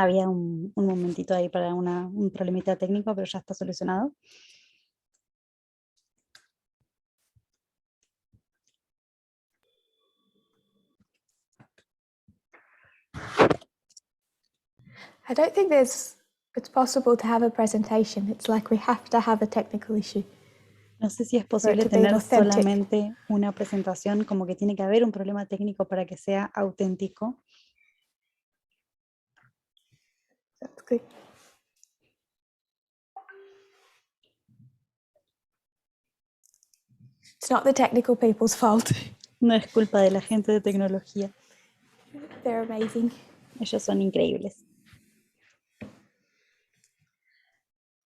Había un momentito ahí para un problemita técnico, pero ya está solucionado. I don't think it's possible to have a presentation. It's like we have to have a technical issue. No sé si es posible to be tener authentic. solamente una presentación, como que tiene que haber un problema técnico para que sea auténtico. That's good. It's not the technical people's fault. No es culpa de la gente de tecnología. They're amazing. Ellos son increíbles.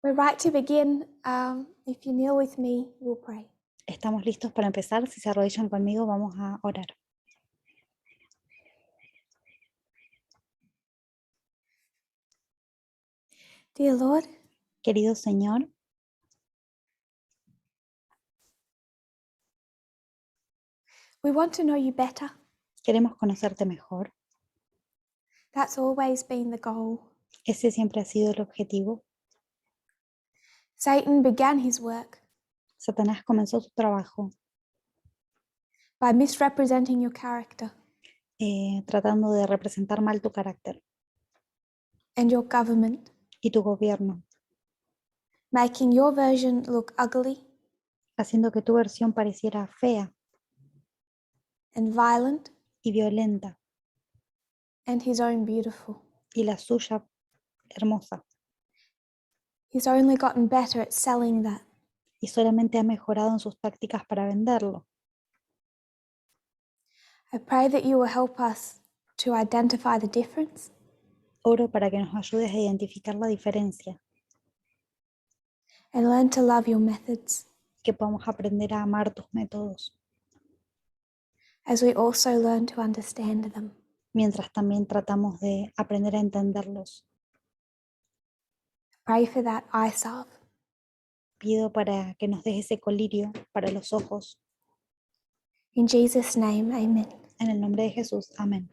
We're right to begin. If you kneel with me, we'll pray. Estamos listos para empezar. Si se arrodillan conmigo, vamos a orar. Dear Lord, Querido Señor, we want to know you better. queremos conocerte mejor. That's always been the goal. Ese siempre ha sido el objetivo. Satan began his work Satanás comenzó su trabajo by misrepresenting your character tratando de representar mal tu carácter and your government, y tu gobierno, making your version look ugly haciendo que tu versión pareciera fea and violent y violenta and his own beautiful. y la suya hermosa. He's only gotten better at selling that. Y solamente ha mejorado en sus tácticas para venderlo. I pray that you will help us to identify the difference Oro para que nos ayudes a identificar la diferencia, and learn to love your methods que podamos aprender a amar tus métodos, as we also learn to understand them. mientras también tratamos de aprender a entenderlos. Pray for that eye salve. Pido para que nos des ese colirio para los ojos. In Jesus' name, amen. En el nombre de Jesús, amén.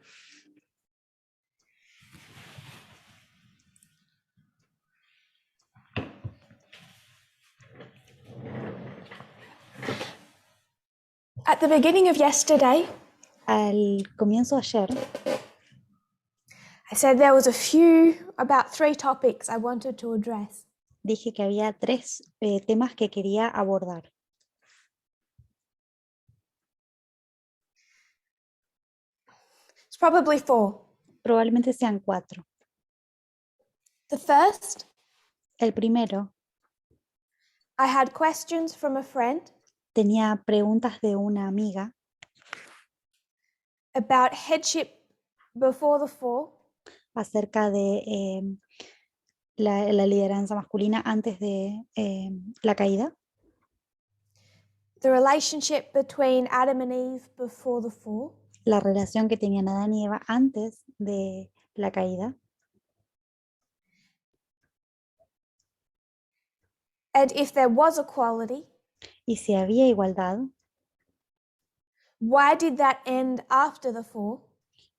At the beginning of yesterday, Al comienzo ayer, I said there was about 3 topics I wanted to address. dije que había 3 temas que quería abordar. It's probably 4. Probablemente sean 4. The first, El primero, I had questions from a friend tenía preguntas de una amiga about headship before the fall acerca de la lideranza masculina antes de la caída, the relationship between Adam and Eve before the fall, la relación que tenían Adán y Eva antes de la caída, and if there was equality, y si había igualdad, why did that end after the fall?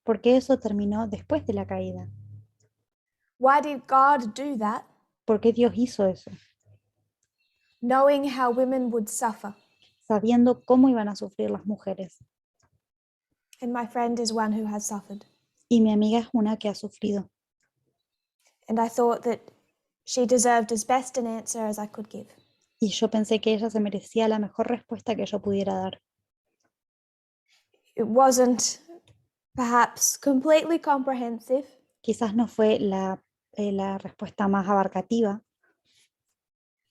porque eso terminó después de la caída. Why did God do that, ¿Por qué Dios hizo eso? knowing how women would suffer? Sabiendo cómo iban a sufrir las mujeres. And my friend is one who has suffered. Y mi amiga es una que ha sufrido. And I thought that she deserved as best an answer as I could give. Y yo pensé que ella se merecía la mejor respuesta que yo pudiera dar. It wasn't perhaps completely comprehensive, Quizás no fue la respuesta más abarcativa,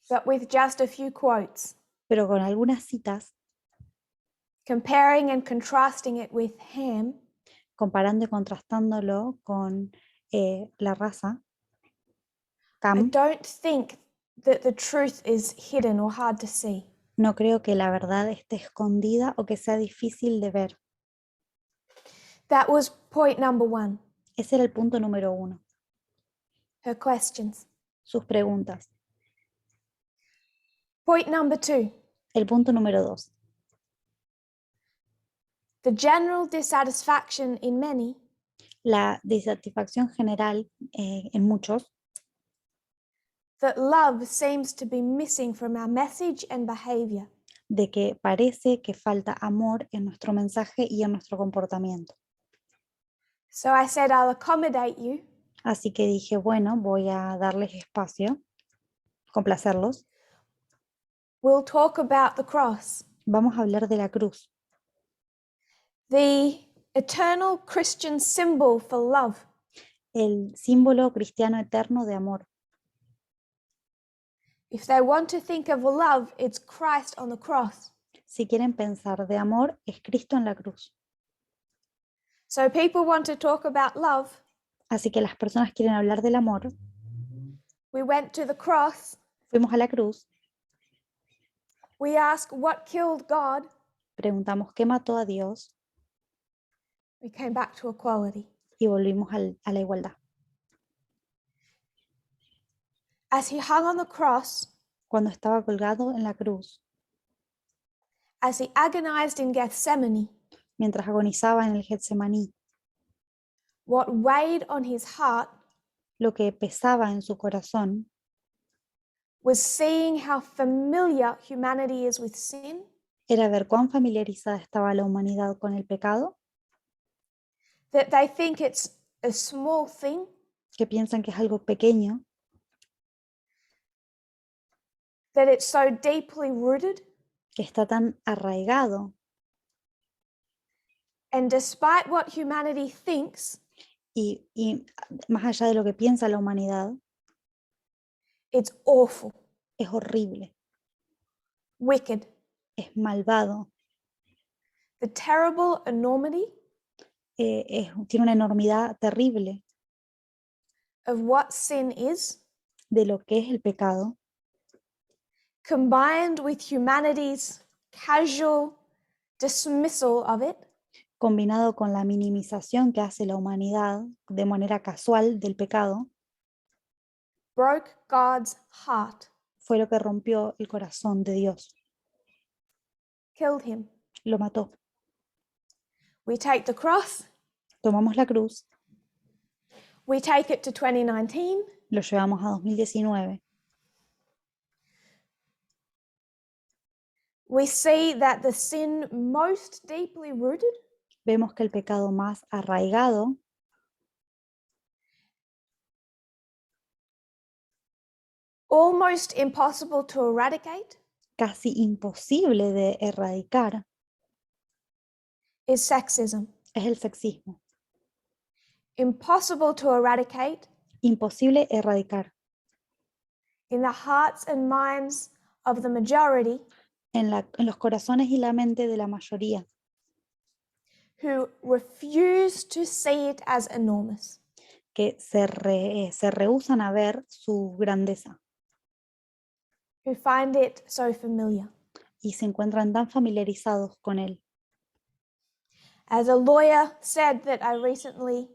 but with just a few quotes, pero con algunas citas, comparing and contrasting it with Ham, comparando y contrastándolo con la raza, I Cam, don't think that the truth is hidden or hard to see. no creo que la verdad esté escondida o que sea difícil de ver. That was point number 1, Ese era el punto número 1, her questions. sus preguntas. Point number 2, El punto número 2, the general dissatisfaction in many la disatisfacción general en muchos that love seems to be missing from our message and behavior. de que parece que falta amor en nuestro mensaje y en nuestro comportamiento. So I said, I'll accommodate you. Así que dije, bueno, voy a darles espacio, complacerlos. We'll talk about the cross, Vamos a hablar de la cruz, the eternal Christian symbol for love. el símbolo cristiano eterno de amor. If they want to think of love, it's Christ on the cross. Si quieren pensar de amor, es Cristo en la cruz. So people want to talk about love. Así que las personas quieren hablar del amor. We went to the cross. Fuimos a la cruz, We asked what killed God. preguntamos qué mató a Dios We came back to equality. y volvimos a la igualdad. As he hung on the cross, Cuando estaba colgado en la cruz, as he agonized in Gethsemane, mientras agonizaba en el Getsemaní, what weighed on his heart lo que pesaba en su corazón was seeing how familiar humanity is with sin, era ver cuán familiarizada estaba la humanidad con el pecado, that they think it's a small thing, que piensan que es algo pequeño, that it's so deeply rooted, que está tan arraigado, and despite what humanity thinks, y más allá de lo que piensa la humanidad, it's awful, es horrible, wicked, es malvado, the terrible enormity tiene una enormidad terrible of what sin is, de lo que es el pecado, combined with humanity's casual dismissal of it, combinado con la minimización que hace la humanidad de manera casual del pecado, broke God's heart, fue lo que rompió el corazón de Dios, killed him. lo mató. We take the cross, Tomamos la cruz, we take it to 2019, lo llevamos a 2019, we see that the sin most deeply rooted vemos que el pecado más arraigado, almost impossible to eradicate, casi imposible de erradicar, is sexism. es el sexismo. Impossible to eradicate Imposible erradicar in the hearts and minds of the majority en los corazones y la mente de la mayoría who refuse to see it as enormous. que se rehúsan a ver su grandeza Who find it so familiar. y se encuentran tan familiarizados con él. As a lawyer said that I recently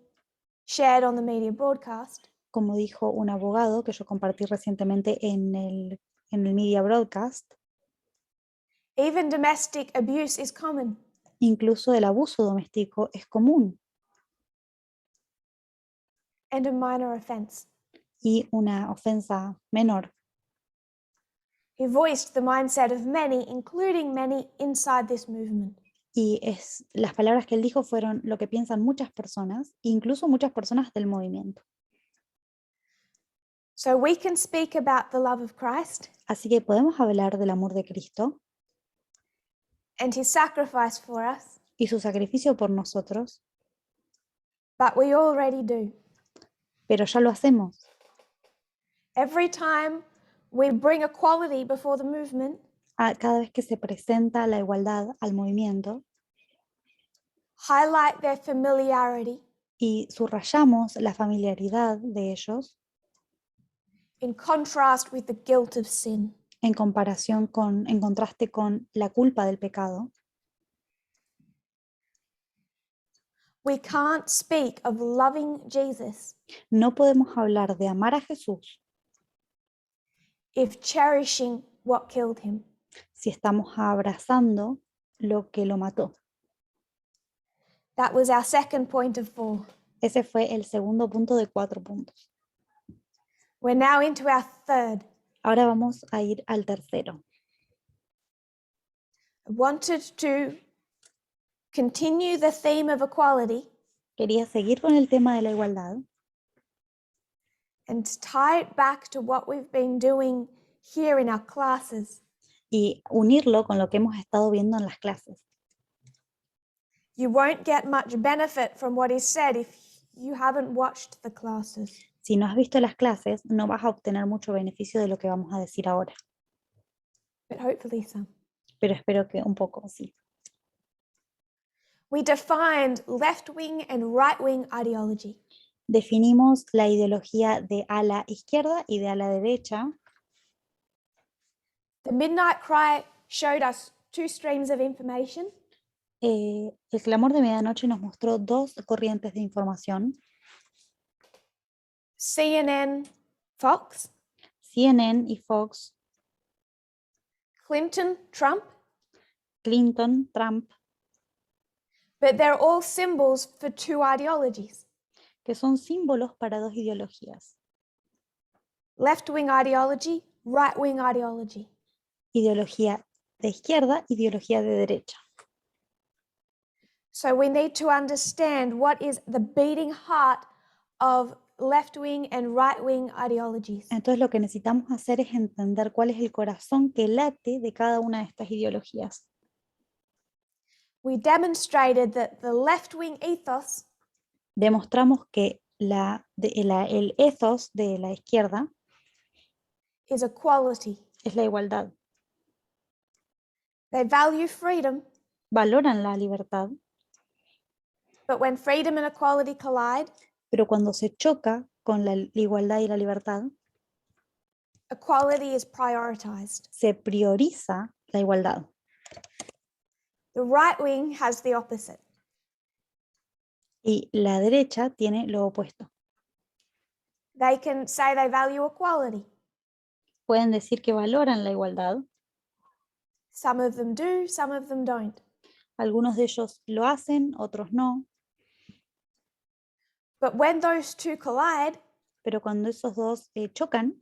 shared on the media broadcast, Como dijo un abogado que yo compartí recientemente en el media broadcast, even domestic abuse is common. incluso el abuso doméstico es común And a minor offense. y una ofensa menor. He voiced the mindset of many, including many inside this movement. Y las palabras que él dijo fueron lo que piensan muchas personas, incluso muchas personas del movimiento. So we can speak about the love of Christ Así que podemos hablar del amor de Cristo and his sacrifice for us, y su sacrificio por nosotros, but we already do. pero ya lo hacemos. Every time we bring equality before the movement, Cada vez que se presenta la igualdad al movimiento highlight their familiarity y subrayamos la familiaridad de ellos in contrast with the guilt of sin. en contraste con la culpa del pecado, We can't speak of loving Jesus no podemos hablar de amar a Jesús if cherishing what killed him. si estamos abrazando lo que lo mató. That was our second point of 4. Ese fue el segundo punto de 4 puntos. We're now into our third. Ahora vamos a ir al tercero. I wanted to continue the theme of equality Quería seguir con el tema de la igualdad and tie it back to what we've been doing here in our classes. y unirlo con lo que hemos estado viendo en las clases. You won't get much benefit from what is said if you haven't watched the classes. Si no has visto las clases, no vas a obtener mucho beneficio de lo que vamos a decir ahora, But hopefully some. pero espero que un poco sí. We defined left-wing and right-wing ideology. Definimos la ideología de ala izquierda y de ala derecha. The Midnight Cry showed us two streams of information. El clamor de medianoche nos mostró dos corrientes de información. CNN, Fox, CNN y Fox, Clinton, Trump, Clinton, Trump, but they're all symbols for two ideologies. que son símbolos para dos ideologías. Left-wing ideology, right-wing ideology. Ideología de izquierda, ideología de derecha. So we need to understand what is the beating heart of left-wing and right-wing ideologies. Entonces lo que necesitamos hacer es entender cuál es el corazón que late de cada una de estas ideologías. We demonstrated that the left-wing ethos Demostramos que el ethos de la izquierda is equality. es la igualdad. They value freedom, Valoran la libertad, but when freedom and equality collide, pero cuando se choca con la igualdad y la libertad, equality is prioritized. se prioriza la igualdad. The right wing has the opposite. Y la derecha tiene lo opuesto. They can say they value equality. Pueden decir que valoran la igualdad. Some of them do, some of them don't. Algunos de ellos lo hacen, otros no. But when those two collide, Pero cuando esos dos chocan,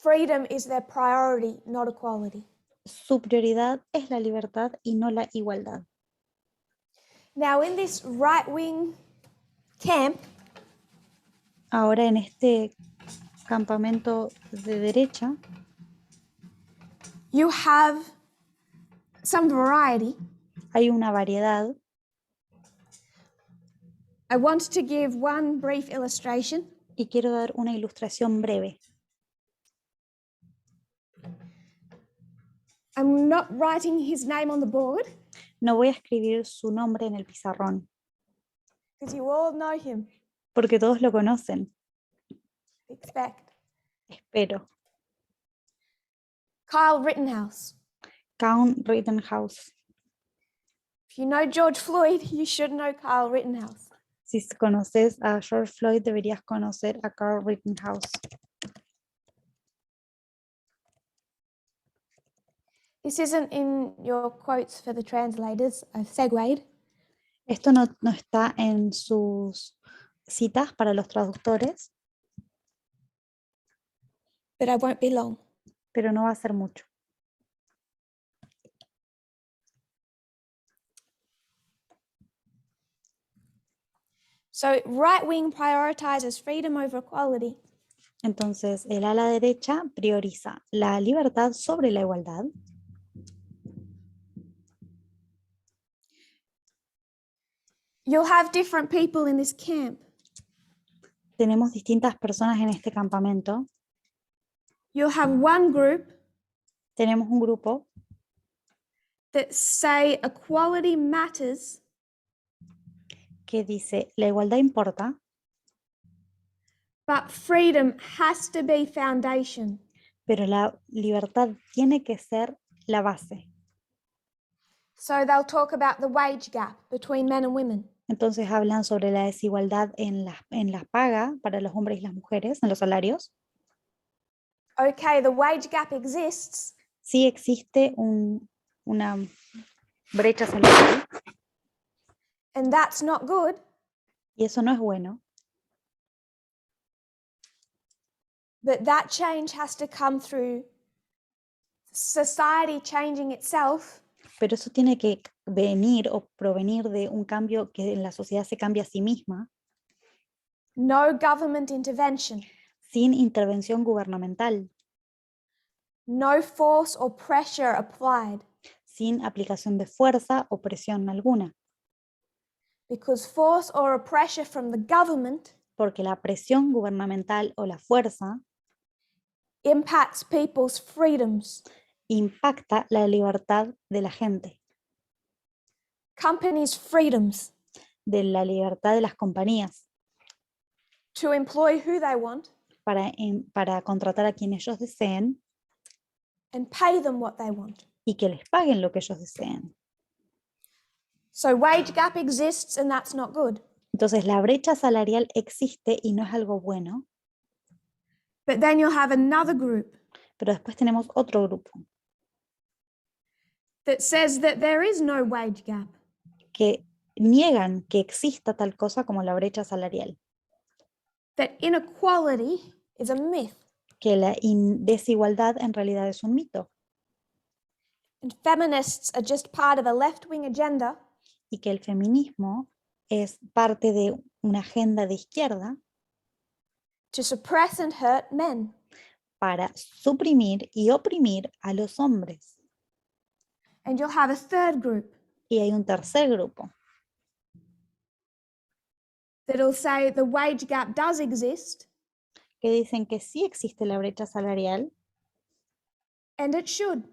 freedom is their priority, not equality. su prioridad es la libertad y no la igualdad. Now, in this right-wing camp, Ahora en este campamento de derecha you have some variety. hay una variedad. I want to give one brief illustration. Y quiero dar una ilustración breve. I'm not writing his name on the board No voy a escribir su nombre en el pizarrón, because you all know him. porque todos lo conocen, Expect. espero. Kyle Rittenhouse. Count Rittenhouse. If you know George Floyd, you should know Kyle Rittenhouse. Si conoces a George Floyd, deberías conocer a Carl Rittenhouse. This isn't in your quotes for the translators. I've segued. Esto no está en sus citas para los traductores, But I won't be long. pero no va a ser mucho. So right wing prioritizes freedom over equality. Entonces, el ala derecha prioriza la libertad sobre la igualdad. You'll have different people in this camp. Tenemos distintas personas en este campamento. You'll have one group Tenemos un grupo that say equality matters, que dice, la igualdad importa, but freedom has to be foundation. pero la libertad tiene que ser la base. So they'll talk about the wage gap between men and women. Entonces hablan sobre la desigualdad en la paga para los hombres y las mujeres, en los salarios. Okay, the wage gap exists, Sí existe una brecha salarial and that's not good, Y eso no es bueno. But that change has to come through society changing itself, Pero eso tiene que venir o provenir de un cambio que en la sociedad se cambia a sí misma, no government intervention, sin intervención gubernamental, no force or pressure applied, sin aplicación de fuerza o presión alguna. because force or pressure from the government Porque la presión gubernamental o la fuerza impacts people's freedoms. impacta la libertad de la gente, Companies' freedoms de la libertad de las compañías to employ who they want para contratar a quien ellos deseen and pay them what they want. y que les paguen lo que ellos deseen. So wage gap exists and that's not good. Entonces la brecha salarial existe y no es algo bueno, But then you'll have another group pero después tenemos otro grupo that says that there is no wage gap. que niegan que exista tal cosa como la brecha salarial, That inequality is a myth. que la desigualdad en realidad es un mito And feminists are just part of a left-wing agenda y que el feminismo es parte de una agenda de izquierda to suppress and hurt men. para suprimir y oprimir a los hombres. And you'll have a third group Y hay un tercer grupo that'll say the wage gap does exist que dicen que sí existe la brecha salarial and it should,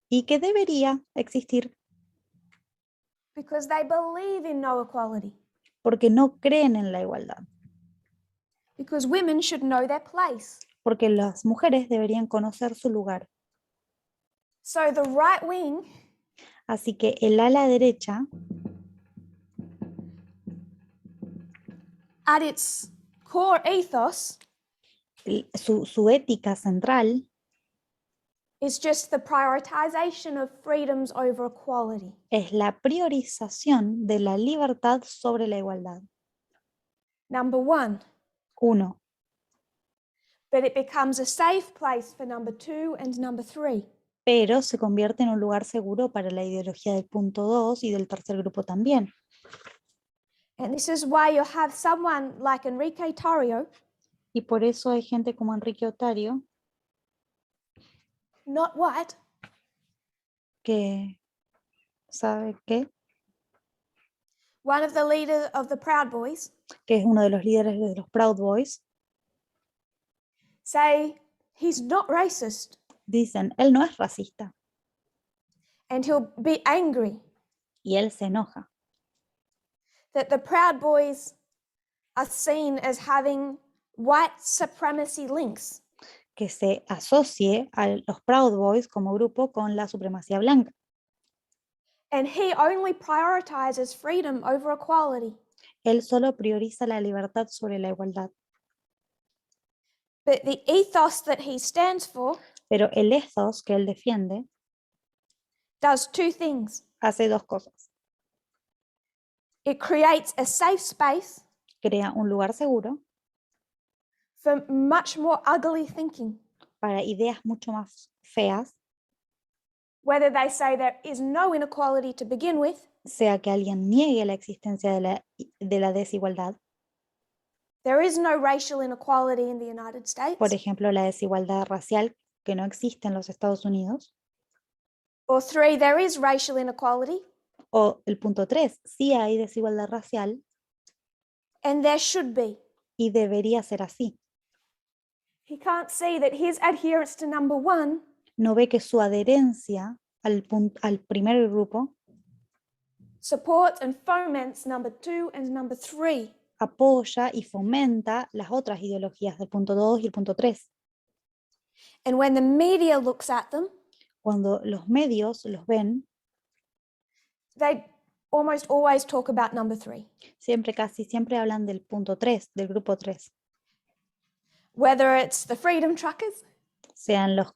y que debería existir because they believe in no equality, porque no creen en la igualdad, because women should know their place. porque las mujeres deberían conocer su lugar. So the right wing Así que el ala derecha, at its core ethos su ética central is just the prioritization of freedoms over equality. es la priorización de la libertad sobre la igualdad. Number one, 1. but it becomes a safe place for number 2 and number 3. Pero se convierte en un lugar seguro para la ideología del punto 2 y del tercer grupo también. And this is why you'll have someone like Enrique Tarrio, Y por eso hay gente como Enrique Otario not white, que, ¿sabe qué? one of the leaders of the Proud Boys, Que es uno de los líderes de los Proud Boys. say he's not racist Dicen, él no es racista and he'll be angry y él se enoja that the Proud Boys are seen as having white supremacy links. que se asocie a los Proud Boys como grupo con la supremacía blanca. And he only prioritizes freedom over equality. Él solo prioriza la libertad sobre la igualdad. But the ethos that he stands for Pero el ethos que él defiende does two things. hace dos cosas. It creates a safe space Crea un lugar seguro for much more ugly thinking, para ideas mucho más feas, whether they say there is no inequality to begin with, sea que alguien niegue la existencia de la desigualdad, there is no racial inequality in the United States, por ejemplo, la desigualdad racial que no existe en los Estados Unidos, or 3, there is racial inequality, o el punto 3, sí hay desigualdad racial and there should be. y debería ser así. He can't see that his adherence to number 1 No ve que su adherencia al primer grupo supports and foments number 2 and number 3. apoya y fomenta las otras ideologías del punto 2 y el punto 3. And when the media looks at them, Cuando los medios los ven, they almost always talk about number 3. casi siempre hablan del punto 3, del grupo 3. Whether it's the freedom truckers, Sean los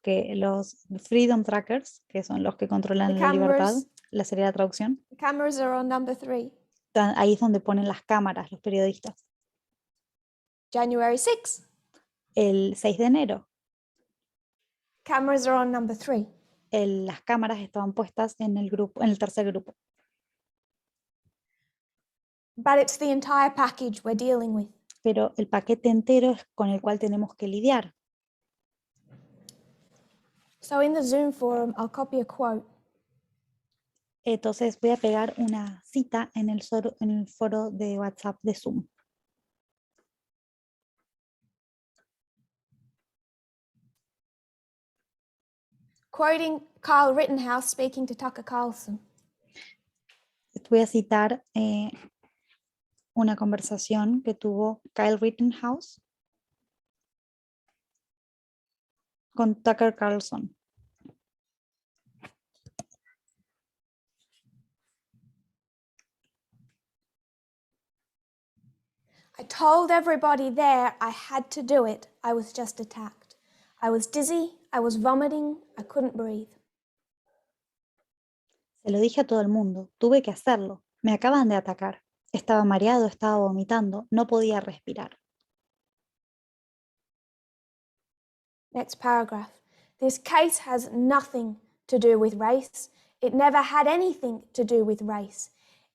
freedom trackers, que son los que controlan The la libertad, cameras. la sería la traducción. the cameras are on number 3. Ahí es donde ponen las cámaras los periodistas. January 6th. El 6 de enero, Cameras are on number 3. las cámaras estaban puestas en el tercer grupo. But it's the entire package we're dealing with. Pero el paquete entero es con el cual tenemos que lidiar. So in the Zoom forum, I'll copy a quote. Entonces voy a pegar una cita en el foro de WhatsApp de Zoom. Quoting Kyle Rittenhouse speaking to Tucker Carlson. Voy a citar una conversación que tuvo Kyle Rittenhouse con Tucker Carlson. I told everybody there I had to do it. I was just attacked. I was dizzy, I was vomiting, I couldn't breathe. Se lo dije a todo el mundo, tuve que hacerlo. Me acaban de atacar. Estaba mareado, estaba vomitando, no podía respirar. Next paragraph. This case has nothing to do with race. It never had anything to do with race.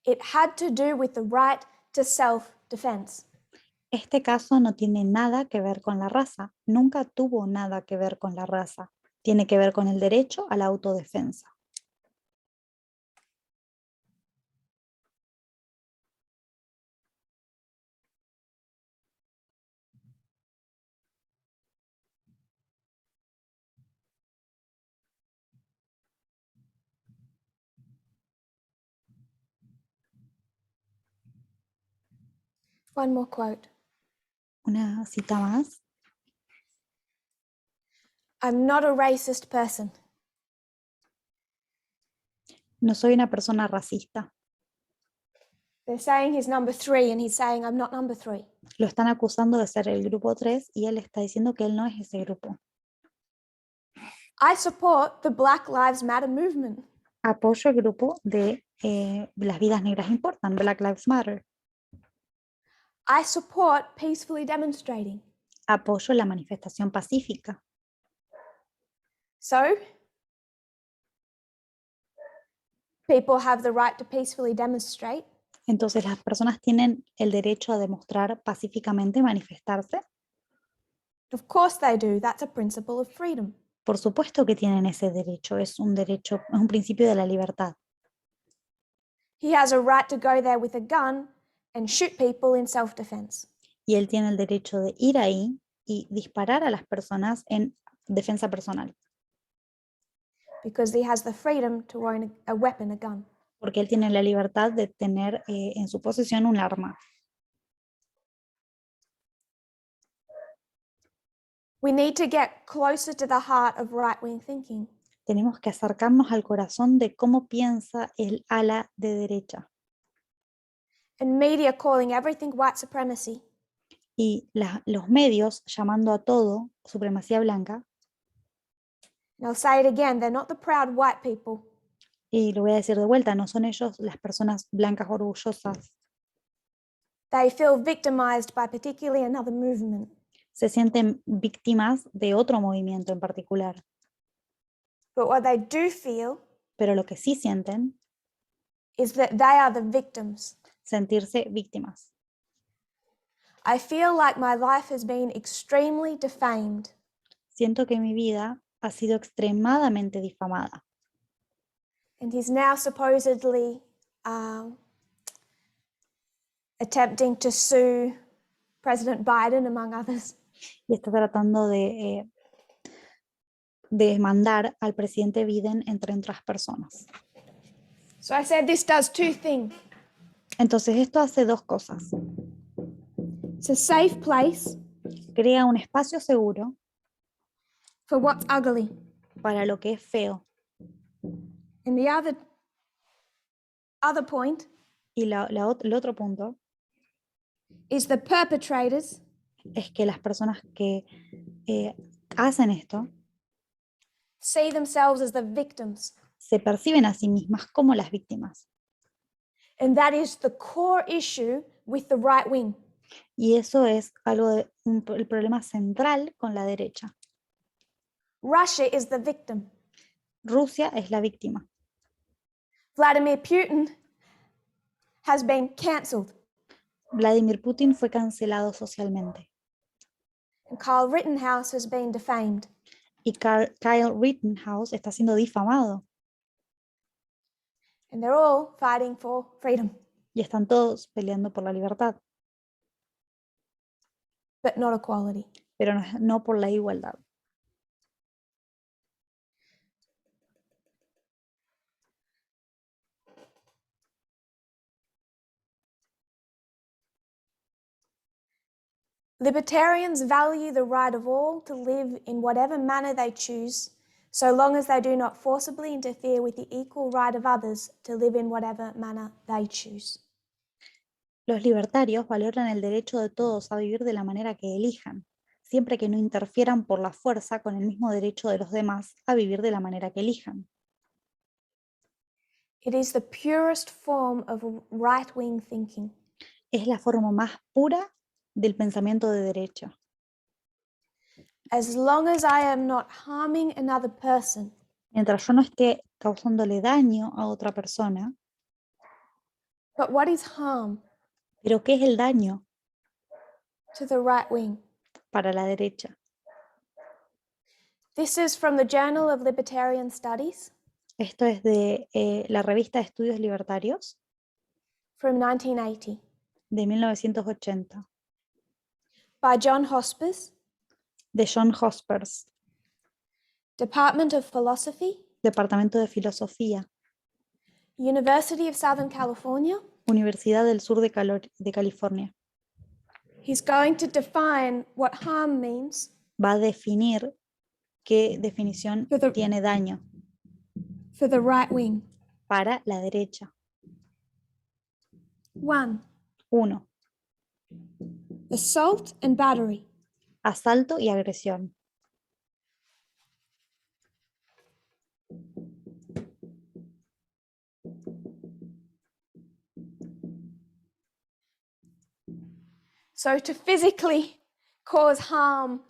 It had to do with the right to self-defense. Este caso no tiene nada que ver con la raza, nunca tuvo nada que ver con la raza. Tiene que ver con el derecho a la autodefensa. One more quote. Una cita más. I'm not a racist person. No soy una persona racista. They're saying he's number 3 and he's saying I'm not number 3. Lo están acusando de ser el grupo 3 y él está diciendo que él no es ese grupo. I support the Black Lives Matter movement. Apoyo el grupo de las vidas negras importan, Black Lives Matter. I support peacefully demonstrating. Apoyo la manifestación pacífica. So, people have the right to peacefully demonstrate. Entonces las personas tienen el derecho a demostrar pacíficamente, manifestarse. Of course they do. That's a principle of freedom. Por supuesto que tienen ese derecho, es un principio de la libertad. He has a right to go there with a gun and shoot people in self-defense. Y él tiene el derecho de ir ahí y disparar a las personas en defensa personal. Because he has the freedom to own a weapon, a gun. Porque él tiene la libertad de tener en su posesión un arma. We need to get closer to the heart of right-wing thinking. Tenemos que acercarnos al corazón de cómo piensa el ala de derecha. And media calling everything white supremacy. Y los medios llamando a todo supremacía blanca. And I'll say it again, they're not the proud white people. Y lo voy a decir de vuelta, no son ellos las personas blancas orgullosas. They feel victimized by particularly another movement. Se sienten víctimas de otro movimiento en particular. But what they do feel Pero lo que sí sienten, is that they are the victims. sentirse víctimas. I feel like my life has been extremely defamed. Siento que mi vida ha sido extremadamente difamada. And he's now supposedly attempting to sue President Biden, among others. Y está tratando de demandar al presidente Biden, entre otras personas. So I said this does two things. Entonces esto hace dos cosas. It's a safe place Crea un espacio seguro for what's ugly. para lo que es feo. And the other point Y el otro punto is the perpetrators es que las personas que hacen esto see themselves as the victims. se perciben a sí mismas como las víctimas. And that is the core issue with the right wing. Y eso es el problema central con la derecha. Russia is the victim. Rusia es la víctima. Vladimir Putin has been cancelled. Vladimir Putin fue cancelado socialmente. And Kyle Rittenhouse has been defamed. Y Kyle Rittenhouse está siendo difamado. And they're all fighting for freedom. Y están todos peleando por la libertad, But not equality. pero no por la igualdad. Libertarians value the right of all to live in whatever manner they choose, so long as they do not forcibly interfere with the equal right of others to live in whatever manner they choose. Los libertarios valoran el derecho de todos a vivir de la manera que elijan, siempre que no interfieran por la fuerza con el mismo derecho de los demás a vivir de la manera que elijan. It is the purest form of right-wing thinking. Es la forma más pura del pensamiento de derecha. As long as I am not harming another person, Mientras yo no esté causándole daño a otra persona. but what is harm ¿Pero qué es el daño to the right wing? para la derecha? This is from the Journal of Libertarian Studies Esto es de la revista de Estudios Libertarios from 1980 de 1980, by John Hospers, de John Hospers, Department of Philosophy, Departamento de Filosofía, University of Southern California. Universidad del Sur de California. He's going to define what harm means Va a definir qué definición tiene daño for the right wing. para la derecha. 1. 1. Assault and battery. Asalto y agresión. So to physically cause harm,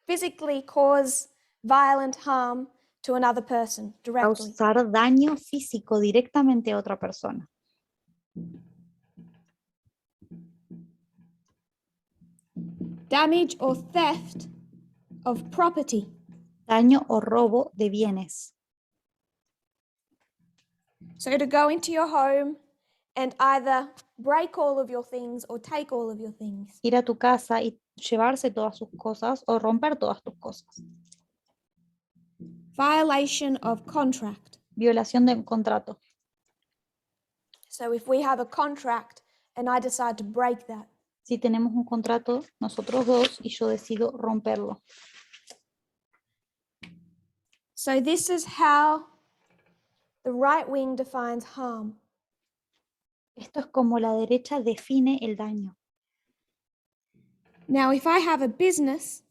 physically cause violent harm to another person directly. Causar daño físico directamente a otra persona. Damage or theft of property. Daño o robo de bienes. So to go into your home and either break all of your things or take all of your things. Ir a tu casa y llevarse todas sus cosas o romper todas tus cosas. Violation of contract. Violación de contrato. So if we have a contract and I decide to break that, Si tenemos un contrato, nosotros dos, y yo decido romperlo. so this is how the right wing defines harm. Esto es como la derecha define el daño. Now, if I have a business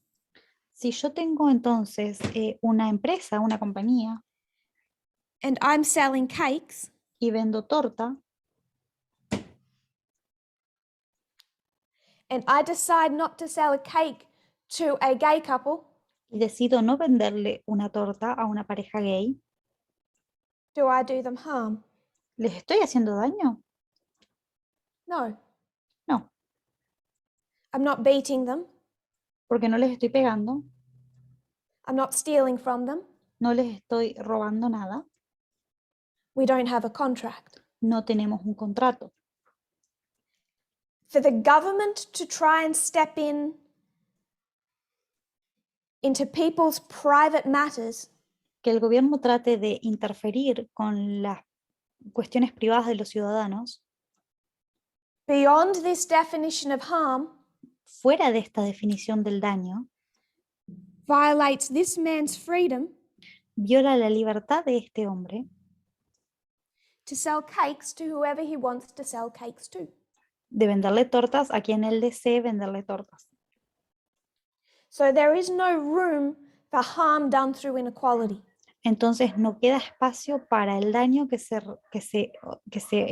Si yo tengo entonces una empresa, una compañía, and I'm selling cakes, y vendo torta, and I decide not to sell a cake to a gay couple, y decido no venderle una torta a una pareja gay, do I do them harm? ¿les estoy haciendo daño? No. No, I'm not beating them. porque no les estoy pegando, I'm not stealing from them. no les estoy robando nada, We don't have a contract. no tenemos un contrato. For the government to try and step in into people's private matters Que el gobierno trate de interferir con las cuestiones privadas de los ciudadanos, beyond this definition of harm fuera de esta definición del daño, violates this man's freedom viola la libertad de este hombre to sell cakes to whoever he wants to sell cakes to. de venderle tortas a quien él desee venderle tortas. So there is no room for harm done through inequality. entonces no queda espacio para el daño que se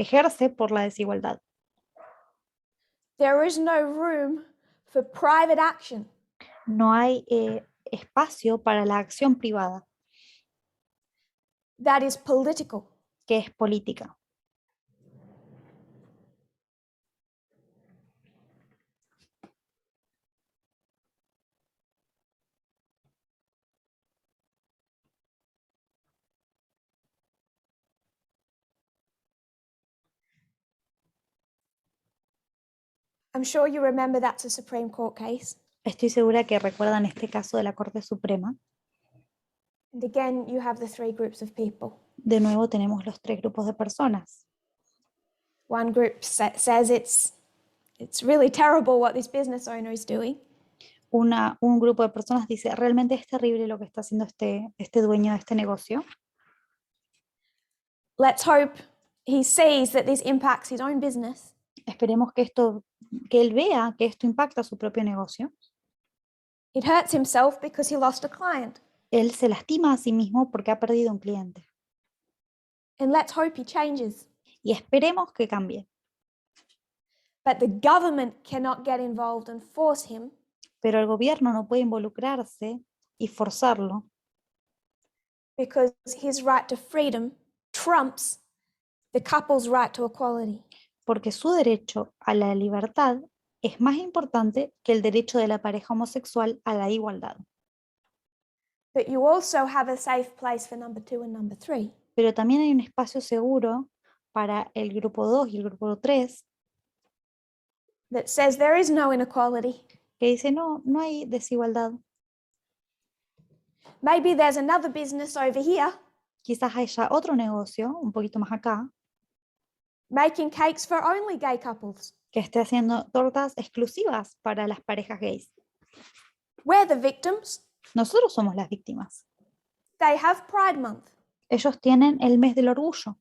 ejerce por la desigualdad. There is no room for private action No hay espacio para la acción privada, that is political. que es política. I'm sure you remember that's a Supreme Court case. Estoy segura que recuerdan este caso de la Corte Suprema. And again, you have the three groups of people. De nuevo tenemos los tres grupos de personas. One group says it's really terrible what this business owner is doing. Un grupo de personas dice, realmente es terrible lo que está haciendo este dueño de este negocio. Let's hope he sees that this impacts his own business. Esperemos que él vea que esto impacta su propio negocio. It hurts himself because he lost a client. Él se lastima a sí mismo porque ha perdido un cliente. And let's hope he changes. Y esperemos que cambie. But the government cannot get involved and force him Pero el gobierno no puede involucrarse y forzarlo because his right to freedom trumps the couple's right to equality. porque su derecho a la libertad es más importante que el derecho de la pareja homosexual a la igualdad. But you also have a safe place for number 2 and number 3. Pero también hay un espacio seguro para el grupo 2 y el grupo 3 That says there is no inequality. que dice, no hay desigualdad. Maybe there's another business over here Quizás haya otro negocio, un poquito más acá, making cakes for only gay couples. que esté haciendo tortas exclusivas para las parejas gays. We're the victims. Nosotros somos las víctimas. They have Pride Month. Ellos tienen el mes del orgullo.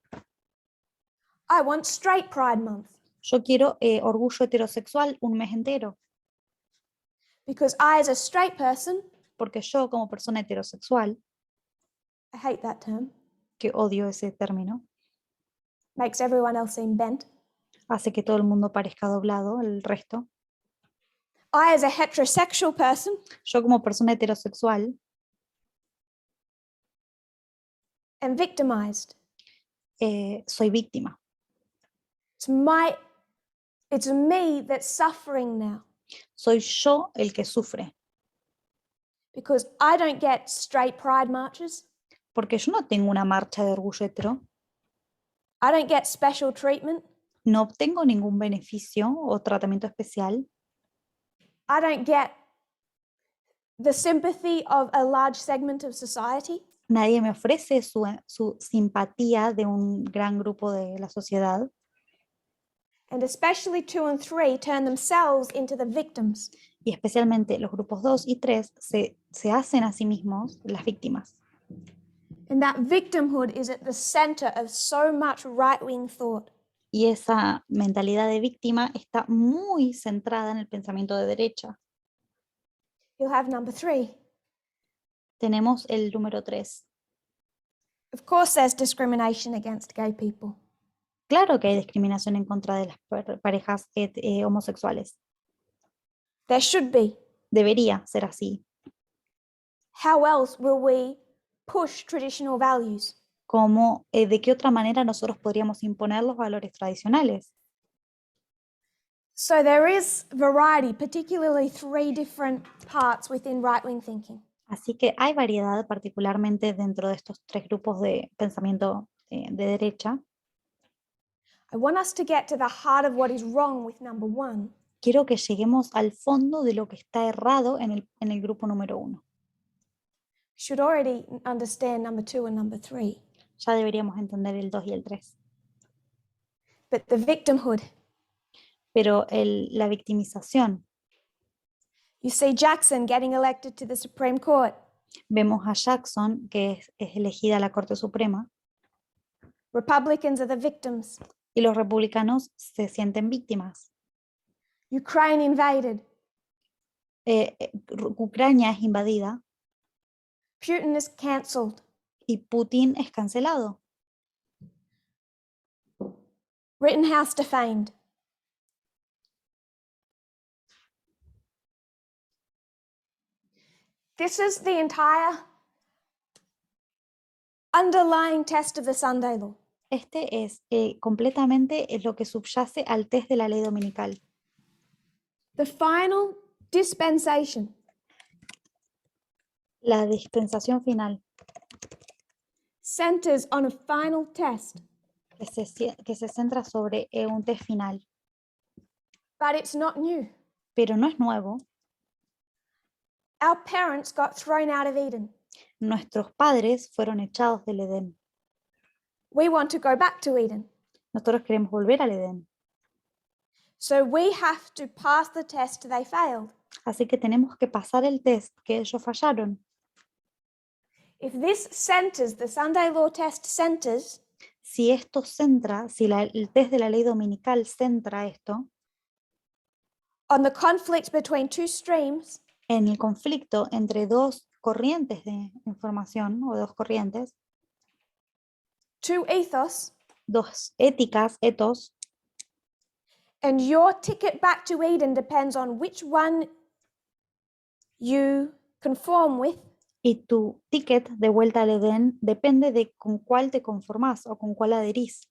I want Straight Pride Month Yo quiero orgullo heterosexual un mes entero, because I, as a straight person, porque yo como persona heterosexual, I hate that term, que odio ese término, makes everyone else seem bent. hace que todo el mundo parezca doblado, el resto. I, as a heterosexual person, Yo como persona heterosexual am victimized. soy víctima. It's me that's suffering now Soy yo el que sufre, because I don't get straight pride marches. porque yo no tengo una marcha de orgullo hetero, I don't get special treatment. no obtengo ningún beneficio o tratamiento especial, I don't get the sympathy of a large segment of society. nadie me ofrece su simpatía de un gran grupo de la sociedad, And especially 2 and 3 turn themselves into the victims. y especialmente los grupos 2 y 3 se hacen a sí mismos las víctimas. And that victimhood is at the center of so much right-wing thought. Y esa mentalidad de víctima está muy centrada en el pensamiento de derecha. You'll have number 3. Tenemos el número 3. Of course, there's discrimination against gay people. Claro que hay discriminación en contra de las parejas homosexuales. There should be. Debería ser así. How else will we push traditional values? ¿De qué otra manera nosotros podríamos imponer los valores tradicionales? So there is variety, particularly 3 different parts within right-wing thinking. Así que hay variedad, particularmente dentro de estos 3 grupos de pensamiento de derecha. I want us to get to the heart of what is wrong with number 1. Quiero que lleguemos al fondo de lo que está errado en el grupo número 1. Should already understand number 2 and number 3. Ya deberíamos entender el 2 y el 3. But the victimhood. Pero la victimización. You see Jackson getting elected to the Supreme Court. Vemos a Jackson, que es elegida a la Corte Suprema, Republicans are the victims. y los republicanos se sienten víctimas. Ukraine invaded. Ucrania es invadida. Putin is cancelled. y Putin es cancelado. Rittenhouse defamed. This is the entire underlying test of the Sunday law. Este es completamente lo que subyace al test de la ley dominical. The final dispensation La dispensación final, centers on a final test, que se centra sobre un test final, but it's not new. pero no es nuevo. Our parents got thrown out of Eden. Nuestros padres fueron echados del Edén. We want to go back to Eden. Nosotros queremos volver al Edén. So we have to pass the test they failed. Así que tenemos que pasar el test que ellos fallaron. If this centers, the Sunday law test centers, Si esto centra, si el test de la ley dominical centra esto, on the conflict between two streams, en el conflicto entre dos corrientes de información o dos corrientes, two ethos, dos éticas, etos, and your ticket back to Eden depends on which one you conform with, y tu ticket de vuelta al Edén depende de con cuál te conformás o con cuál adherís.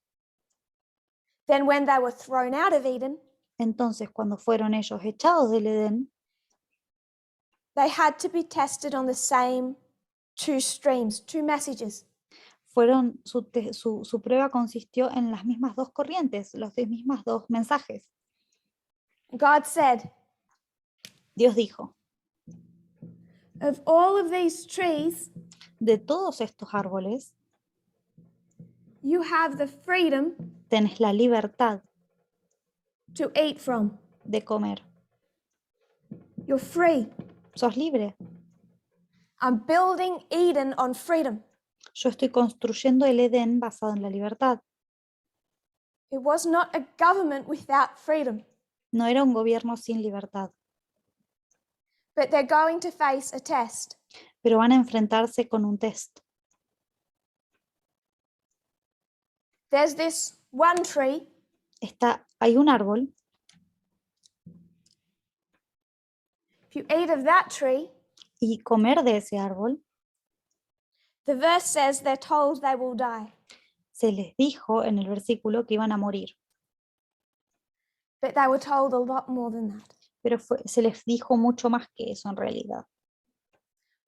then when they were thrown out of Eden, Entonces, cuando fueron ellos echados del Edén, they had to be tested on the same two streams, two messages. su prueba consistió en las mismas dos corrientes, los mismos dos mensajes. God said, Dios dijo, of all of these trees, de todos estos árboles, you have the freedom tenés la libertad to eat from. de comer. You're free. Sos libre. I'm building Eden on freedom. Yo estoy construyendo el Edén basado en la libertad. It was not a government without freedom, No era un gobierno sin libertad, but they're going to face a test. pero van a enfrentarse con un test. There's this one tree. Hay un árbol. If you eat of that tree, Y comer de ese árbol, the verse says they're told they will die. se les dijo en el versículo que iban a morir, But they were told a lot more than that. pero se les dijo mucho más que eso en realidad.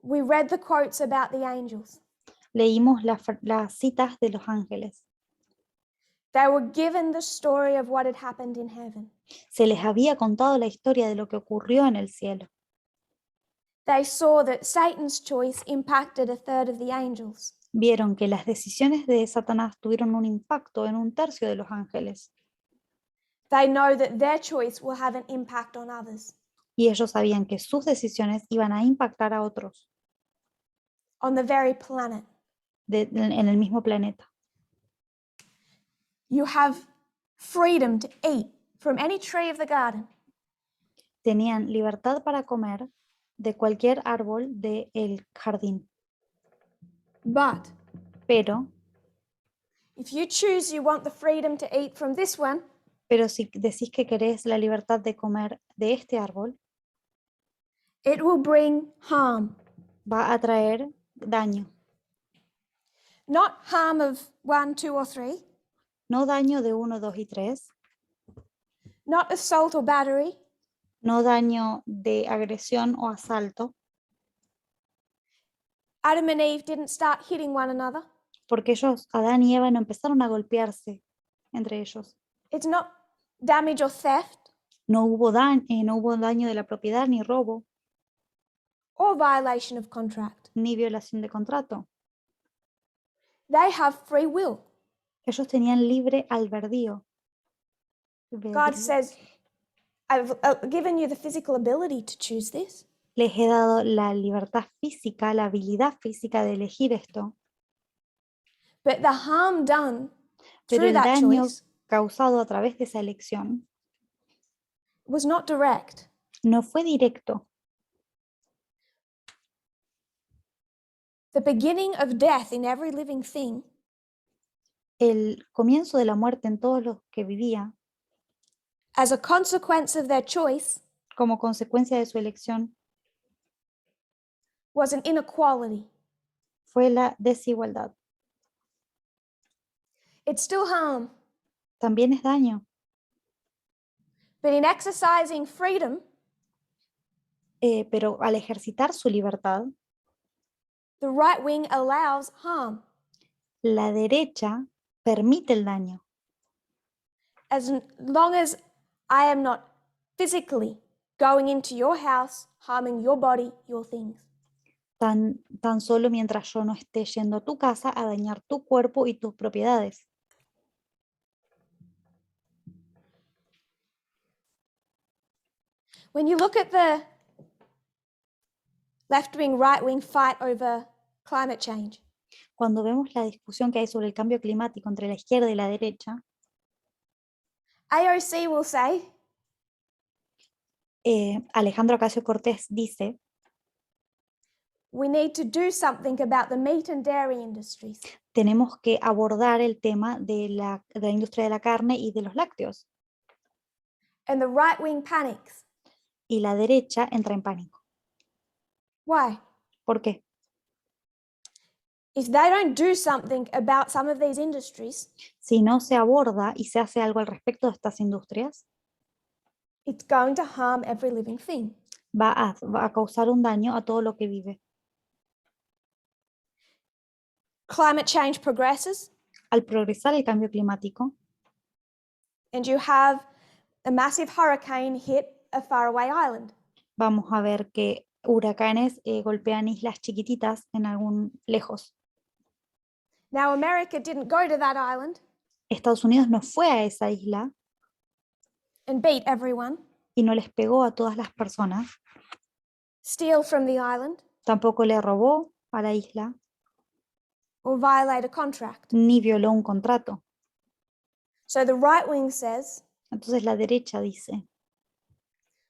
We read the quotes about the angels. Leímos las citas de los ángeles. They were given the story of what had happened in heaven. Se les había contado la historia de lo que ocurrió en el cielo. They saw that Satan's choice impacted a third of the angels. Vieron que las decisiones de Satanás tuvieron un impacto en un tercio de los ángeles. They know that their choice will have an impact on others. Y ellos sabían que sus decisiones iban a impactar a otros On the very planet. en el mismo planeta. You have freedom to eat from any tree of the garden. Tenían libertad para comer de cualquier árbol del jardín. But Pero if you choose you want the freedom to eat from this one, si decís que querés la libertad de comer de este árbol, it will bring harm. va a traer daño. Not harm of 1, 2, or 3. No daño de 1, 2 y 3. Not assault or battery. No daño de agresión o asalto. Adam and Eve didn't start hitting one another. Porque ellos, Adán y Eva, no empezaron a golpearse entre ellos. It's not damage or theft No hubo daño de la propiedad, ni robo, or violation of contract. ni violación de contrato. They have free will. Ellos tenían libre albedrío. God says, I've given you the physical ability to choose this. Les he dado la libertad física, la habilidad física de elegir esto. But the harm done Pero through el that daño choice causado a través de esa elección was not direct. no fue directo. the beginning of death in every living thing, el comienzo de la muerte en todos los que vivía, as a consequence of their choice, como consecuencia de su elección, was an inequality. fue la desigualdad. It's still harm, También es daño, but in exercising freedom, pero al ejercitar su libertad, the right wing allows harm. la derecha permite el daño, As long as I am not physically going into your house, harming your body, your things. tan solo mientras yo no esté yendo a tu casa a dañar tu cuerpo y tus propiedades. When you look at the left-wing, right-wing fight over climate change, Cuando vemos la discusión que hay sobre el cambio climático entre la izquierda y la derecha, AOC will say, Alejandro Ocasio Cortés dice, we need to do something about the meat and dairy industries. tenemos que abordar el tema de la industria de la carne y de los lácteos. And the right wing panics. Y la derecha entra en pánico. Why? ¿Por qué? If they don't do something about some of these industries, Si no se aborda y se hace algo al respecto de estas industrias, it's going to harm every living thing. va a causar un daño a todo lo que vive. Climate change progresses, Al progresar el cambio climático, and you have a massive hurricane hit a faraway island. vamos a ver que huracanes golpean islas chiquititas en algún lejos. Now, America didn't go to that island Estados Unidos no fue a esa isla and beat everyone, y no les pegó a todas las personas, steal from the island, tampoco le robó a la isla, or violate a contract. ni violó un contrato. So the right wing says, Entonces la derecha dice,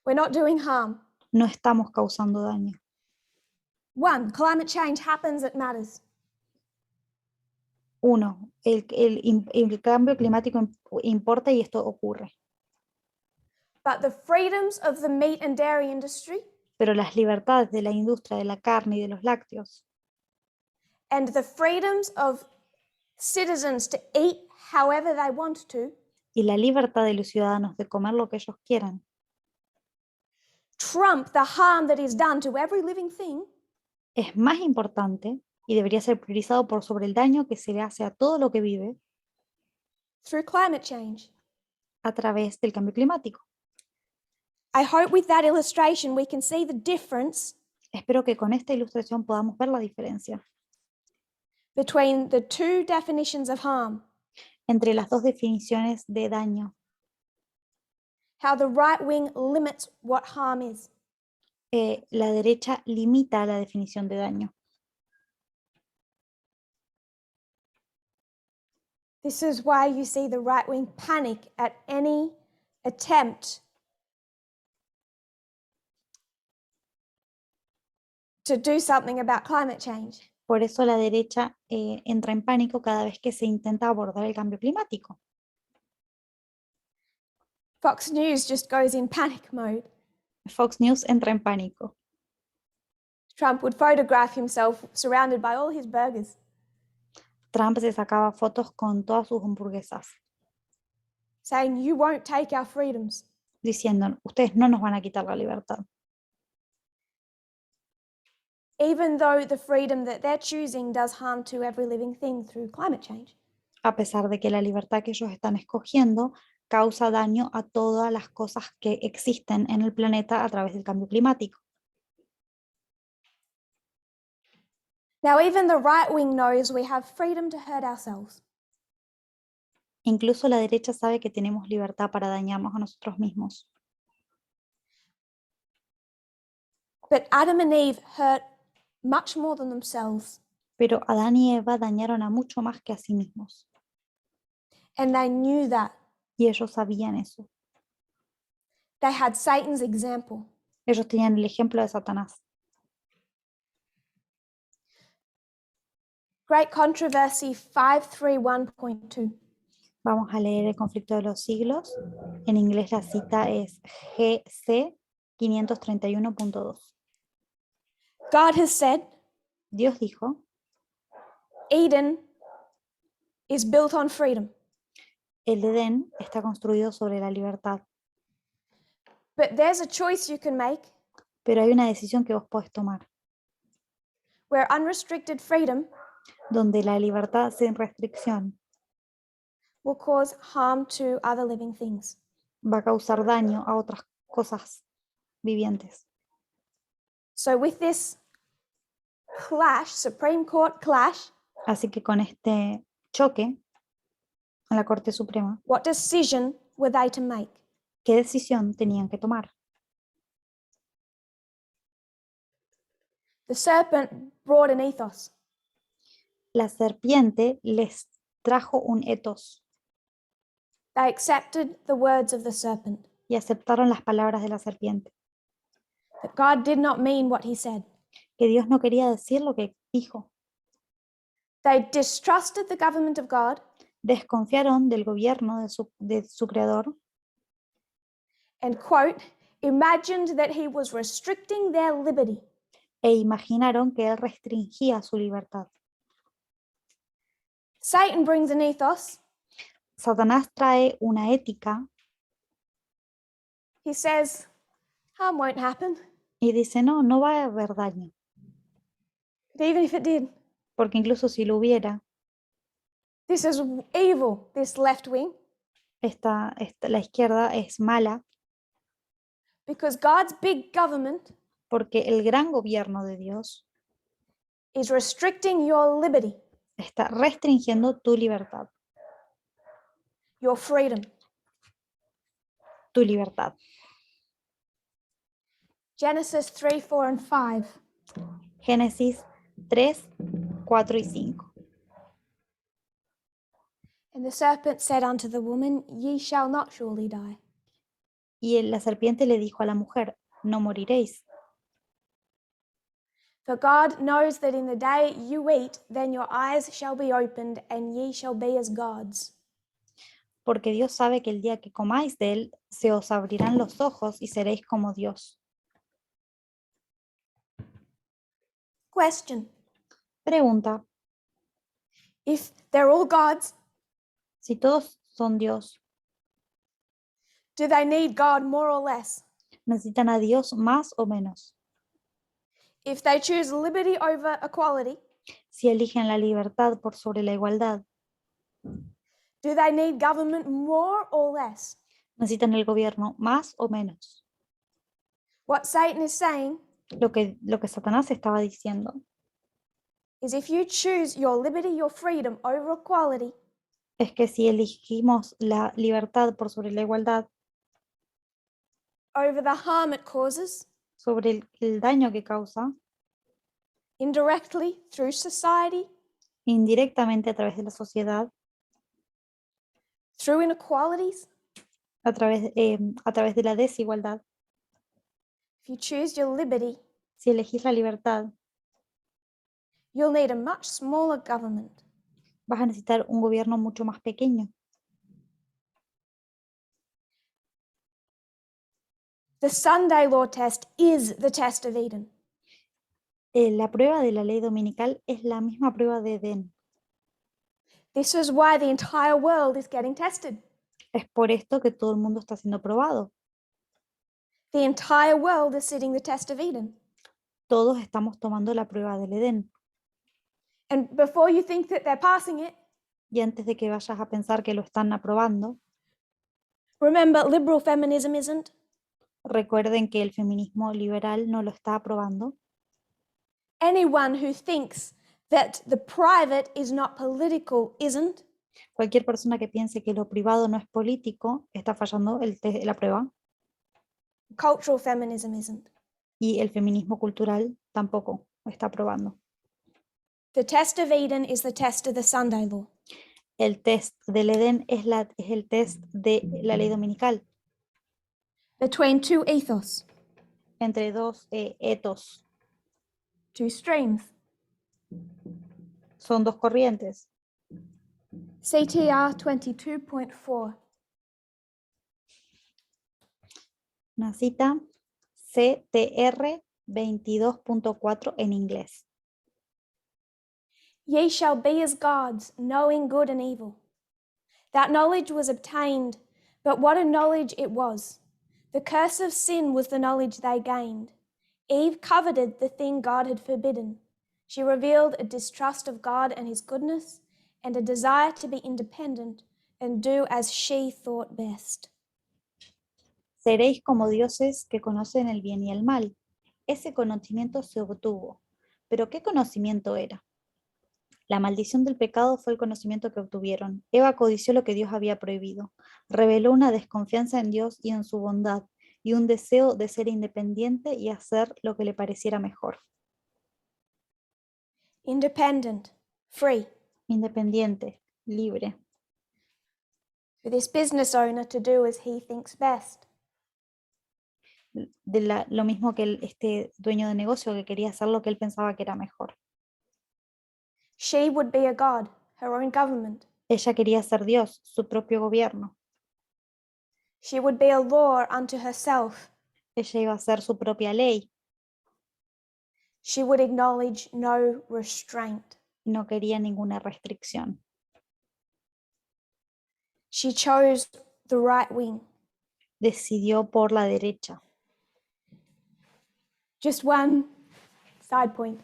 we're not doing harm. no estamos causando daño. One, climate change happens, it matters. Uno, el cambio climático importa y esto ocurre. But the freedoms of the meat and dairy industry Pero las libertades de la industria de la carne y de los lácteos and the freedoms of citizens to eat however they want to y la libertad de los ciudadanos de comer lo que ellos quieran trump the harm that is done to every living thing es más importante y debería ser priorizado por sobre el daño que se le hace a todo lo que vive through climate change. a través del cambio climático. I hope with that illustration we can see the difference Espero que con esta ilustración podamos ver la diferencia between the two definitions of harm, entre las dos definiciones de daño. how the right wing limits what harm is. La derecha limita la definición de daño. This is why you see the right wing panic at any attempt to do something about climate change. Por eso la derecha entra en pánico cada vez que se intenta abordar el cambio climático. Fox News just goes in panic mode. Fox News entra en pánico. Trump would photograph himself surrounded by all his burgers, Trump se sacaba fotos con todas sus hamburguesas, saying, "You won't take our freedoms." diciendo, ustedes no nos van a quitar la libertad. Even though the freedom that they're choosing does harm to every living thing through climate change. A pesar de que la libertad que ellos están escogiendo causa daño a todas las cosas que existen en el planeta a través del cambio climático. Now, even the right wing knows we have freedom to hurt ourselves. Incluso la derecha sabe que tenemos libertad para dañarnos a nosotros mismos. But Adam and Eve hurt much more than themselves, Pero Adán y Eva dañaron a mucho más que a sí mismos. and they knew that. Y ellos sabían eso. They had Satan's example. Ellos tenían el ejemplo de Satanás. Great Controversy 531.2. Vamos a leer el conflicto de los siglos. En inglés la cita es GC 531.2. God has said, Dios dijo, Eden is built on freedom, el Edén está construido sobre la libertad, but there's a choice you can make pero hay una decisión que vos podés tomar, where unrestricted freedom donde la libertad sin restricción will cause harm to other living things. va a causar daño a otras cosas vivientes. So with this clash, Supreme Court clash, Así que con este choque en la Corte Suprema, what decision were they to make? ¿qué decisión tenían que tomar? The serpent brought an ethos. La serpiente les trajo un etos They accepted the words of the serpent, y aceptaron las palabras de la serpiente, that God did not mean what he said. que Dios no quería decir lo que dijo. They distrusted the government of God Desconfiaron del gobierno de su creador and, quote, imagined that he was restricting their liberty. e imaginaron que él restringía su libertad. Satan brings an ethos. Satanás trae una ética He says, harm won't happen. y dice, no, no va a haber daño, But even if it did, porque incluso si lo hubiera, this is evil, this left wing, la izquierda es mala, because God's big government porque el gran gobierno de Dios is restricting your liberty, está restringiendo tu libertad, your freedom. tu libertad. Genesis 3, 4, and 5. Génesis 3, 4 y 5. And the serpent said unto the woman, Ye shall not surely die. Y la serpiente le dijo a la mujer, no moriréis, For God knows that in the day you eat, then your eyes shall be opened, and ye shall be as gods. porque Dios sabe que el día que comáis de él, se os abrirán los ojos y seréis como Dios. Question. Pregunta, If they're all gods, si todos son Dios, do they need God more or less? ¿necesitan a Dios más o menos? If they choose liberty over equality, Si eligen la libertad por sobre la igualdad, do they need government more or less? ¿necesitan el gobierno más o menos? What Satan is saying Lo que Satanás estaba diciendo is if you choose your liberty, your freedom over equality, es que si elegimos la libertad por sobre la igualdad, over the harm it causes, sobre el daño que causa, indirectly through society, indirectamente a través de la sociedad, through inequalities, a través de la desigualdad, if you choose your liberty, si elegís la libertad, you'll need a much smaller government. vas a necesitar un gobierno mucho más pequeño. The Sunday law test is the test of Eden. La prueba de la ley dominical es la misma prueba de Edén. This is why the entire world is getting tested. Es por esto que todo el mundo está siendo probado. The entire world is sitting the test of Eden. Todos estamos tomando la prueba del Edén. And before you think that they're passing it, Y antes de que vayas a pensar que lo están aprobando, remember liberal feminism isn't. recuerden que el feminismo liberal no lo está aprobando. Anyone who thinks that the private is not political isn't. Cualquier persona que piense que lo privado no es político está fallando la prueba. Cultural feminism isn't. Y el feminismo cultural tampoco está aprobando. The test of Eden is the test of the Sunday law. El test del Edén es el test de la ley dominical. Between two ethos, Entre dos etos, two streams. Son dos corrientes. CTR 22.4. Una cita CTR 22.4 en inglés. Ye shall be as gods, knowing good and evil. That knowledge was obtained, but what a knowledge it was! The curse of sin was the knowledge they gained. Eve coveted the thing God had forbidden. She revealed a distrust of God and his goodness, and a desire to be independent and do as she thought best. Seréis como dioses que conocen el bien y el mal. Ese conocimiento se obtuvo. ¿Pero qué conocimiento era? La maldición del pecado fue el conocimiento que obtuvieron. Eva codició lo que Dios había prohibido. Reveló una desconfianza en Dios y en su bondad, y un deseo de ser independiente y hacer lo que le pareciera mejor. Independent, free. Independiente, libre. For this business owner to do as he thinks best. Lo mismo que este dueño de negocio que quería hacer lo que él pensaba que era mejor. She would be a god, her own government. Ella quería ser Dios, su propio gobierno. She would be a law unto herself. Ella iba a ser su propia ley She would acknowledge no restraint. y no quería ninguna restricción. She chose the right wing. Decidió por la derecha. Just one side point.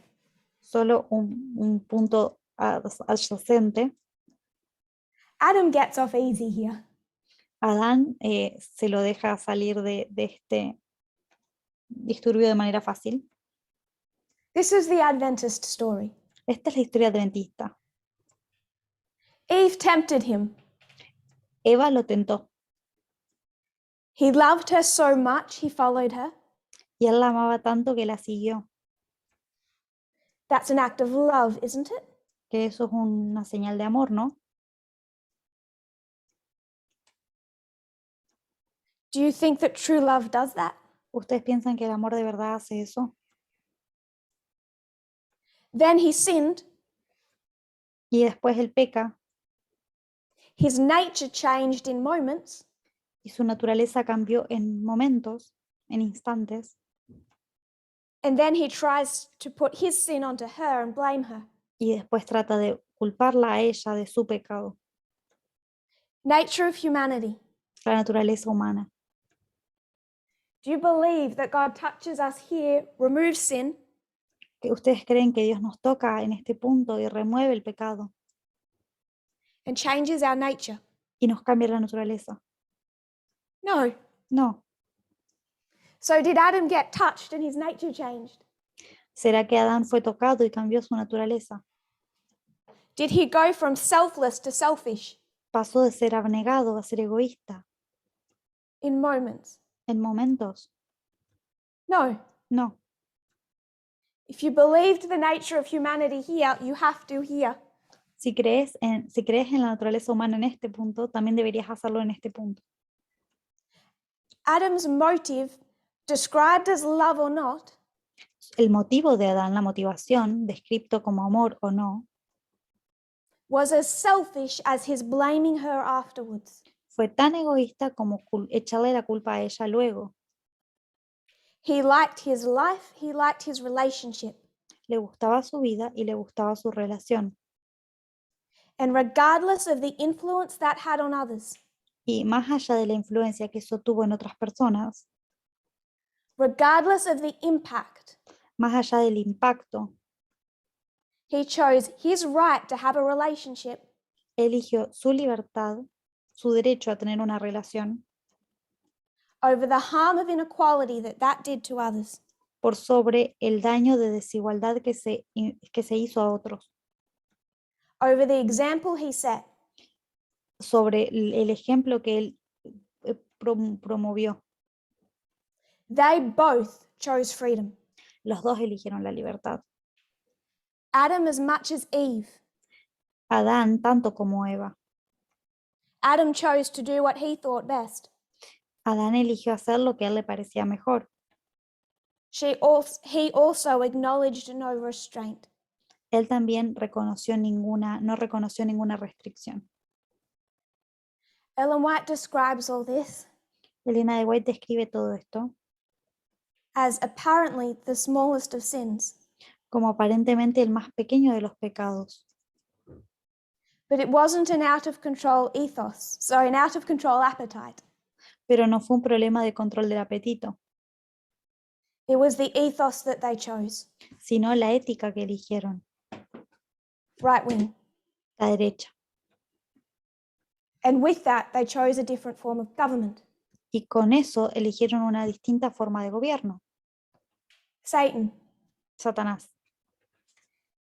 Solo un punto adyacente. Adam gets off easy here. Adán se lo deja salir de este disturbio de manera fácil. This is the Adventist story. Esta es la historia adventista. Eve tempted him. Eva lo tentó He loved her so much he followed her. y él la amaba tanto que la siguió. That's an act of love, isn't it? Que eso es una señal de amor, ¿no? Do you think that true love does that? ¿Ustedes piensan que el amor de verdad hace eso? Then he sinned. Y después él peca His nature changed in moments. y su naturaleza cambió en momentos, en instantes. And then he tries to put his sin onto her and blame her. Y después trata de culparla a ella de su pecado. Nature of humanity. La naturaleza humana. Do you believe that God touches us here, removes sin, ¿Que ustedes creen que Dios nos toca en este punto y remueve el pecado and changes our nature? y nos cambia la naturaleza? No. No. So did Adam get touched and his nature changed? ¿Será que Adán fue tocado y cambió su naturaleza? Did he go from selfless to selfish ¿Pasó de ser abnegado a ser egoísta in moments? en momentos? No. No. If you believed the nature of humanity here, you have to here. Si crees en la naturaleza humana en este punto, también deberías hacerlo en este punto. Adam's motive, described as love or not, El motivo de Adán, la motivación, descrito como amor o no, was as selfish as his blaming her afterwards. fue tan egoísta como echarle la culpa a ella luego. He liked his life, he liked his relationship. Le gustaba su vida y le gustaba su relación. And regardless of the influence that had on others, Y más allá de la influencia que eso tuvo en otras personas, regardless of the impact, más allá del impacto, he chose his right to have a relationship eligió su libertad, su derecho a tener una relación, over the harm of inequality that did to others. por sobre el daño de desigualdad que se hizo a otros, Over the example he set. sobre el ejemplo que él promovió. They both chose freedom. Los dos eligieron la libertad. Adam as much as Eve. Adán tanto como Eva. Adam chose to do what he thought best. Adán eligió hacer lo que a él le parecía mejor. He also acknowledged no restraint. Él también no reconoció ninguna restricción. Ellen White describes all this Elena de White describe todo esto as apparently the smallest of sins, como aparentemente el más pequeño de los pecados, but it wasn't an out of control an out of control appetite. pero no fue un problema de control del apetito, It was the ethos that they chose, sino la ética que eligieron, right wing. la derecha. And with that, they chose a different form of government. Y con eso eligieron una distinta forma de gobierno, Satan. Satanás.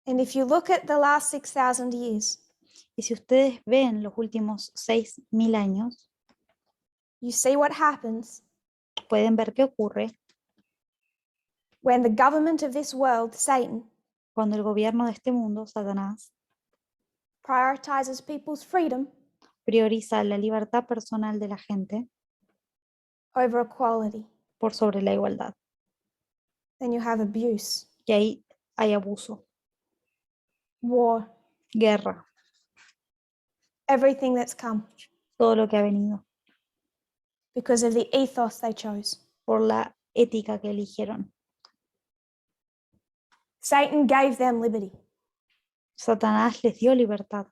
And if you look at the last 6,000 years, Y si ustedes ven los últimos 6.000 años, you see what happens pueden ver qué ocurre when the government of this world, Satan, cuando el gobierno de este mundo, Satanás, prioritizes people's freedom prioriza la libertad personal de la gente over equality. por sobre la igualdad. Then you have abuse, Y ahí hay abuso, war, guerra, everything that's come todo lo que ha venido because of the ethos they chose. por la ética que eligieron. Satan gave them liberty, Satanás les dio libertad,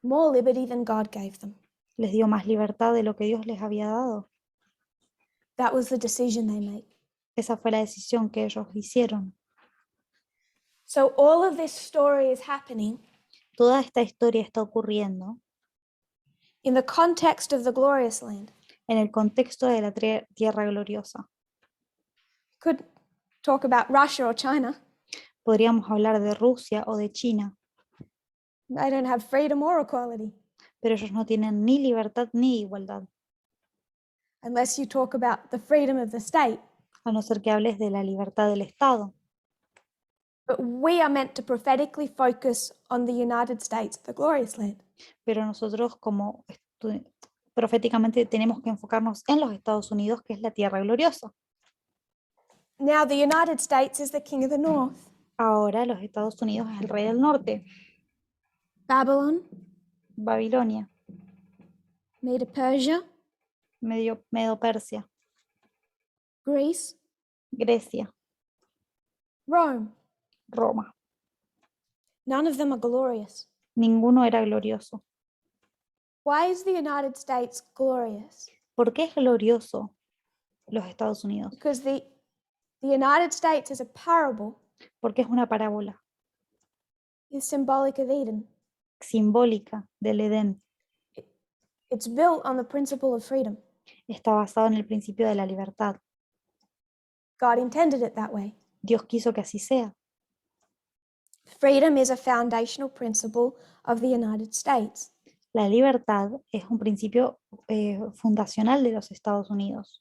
more liberty than God gave them. les dio más libertad de lo que Dios les había dado. That was the decision they made. Esa fue la decisión que ellos hicieron. So all of this story is happening Toda esta historia está ocurriendo in the context of the glorious land. en el contexto de la tierra gloriosa. Could talk about Russia or China. Podríamos hablar de Rusia o de China, They don't have freedom or equality pero ellos no tienen ni libertad ni igualdad, unless you talk about the freedom of the state. a no ser que hables de la libertad del Estado. But we are meant to prophetically focus on the United States, the glorious land. Pero nosotros como proféticamente tenemos que enfocarnos en los Estados Unidos, que es la tierra gloriosa. Now the United States is the king of the north. Ahora los Estados Unidos es el rey del norte, Babylon, Babilonia, Medo-Persia, Medo-Persia, Greece, Grecia, Rome. Roma. None of them are glorious. Ninguno era glorioso. Why is the United States glorious? ¿Por qué es glorioso los Estados Unidos? Because the United States is a parable, Porque es una parábola is symbolic of Eden. simbólica del Edén. It's built on the principle of freedom. Está basado en el principio de la libertad. God intended it that way. Dios quiso que así sea. Freedom is a foundational principle of the United States. La libertad es un principio fundacional de los Estados Unidos.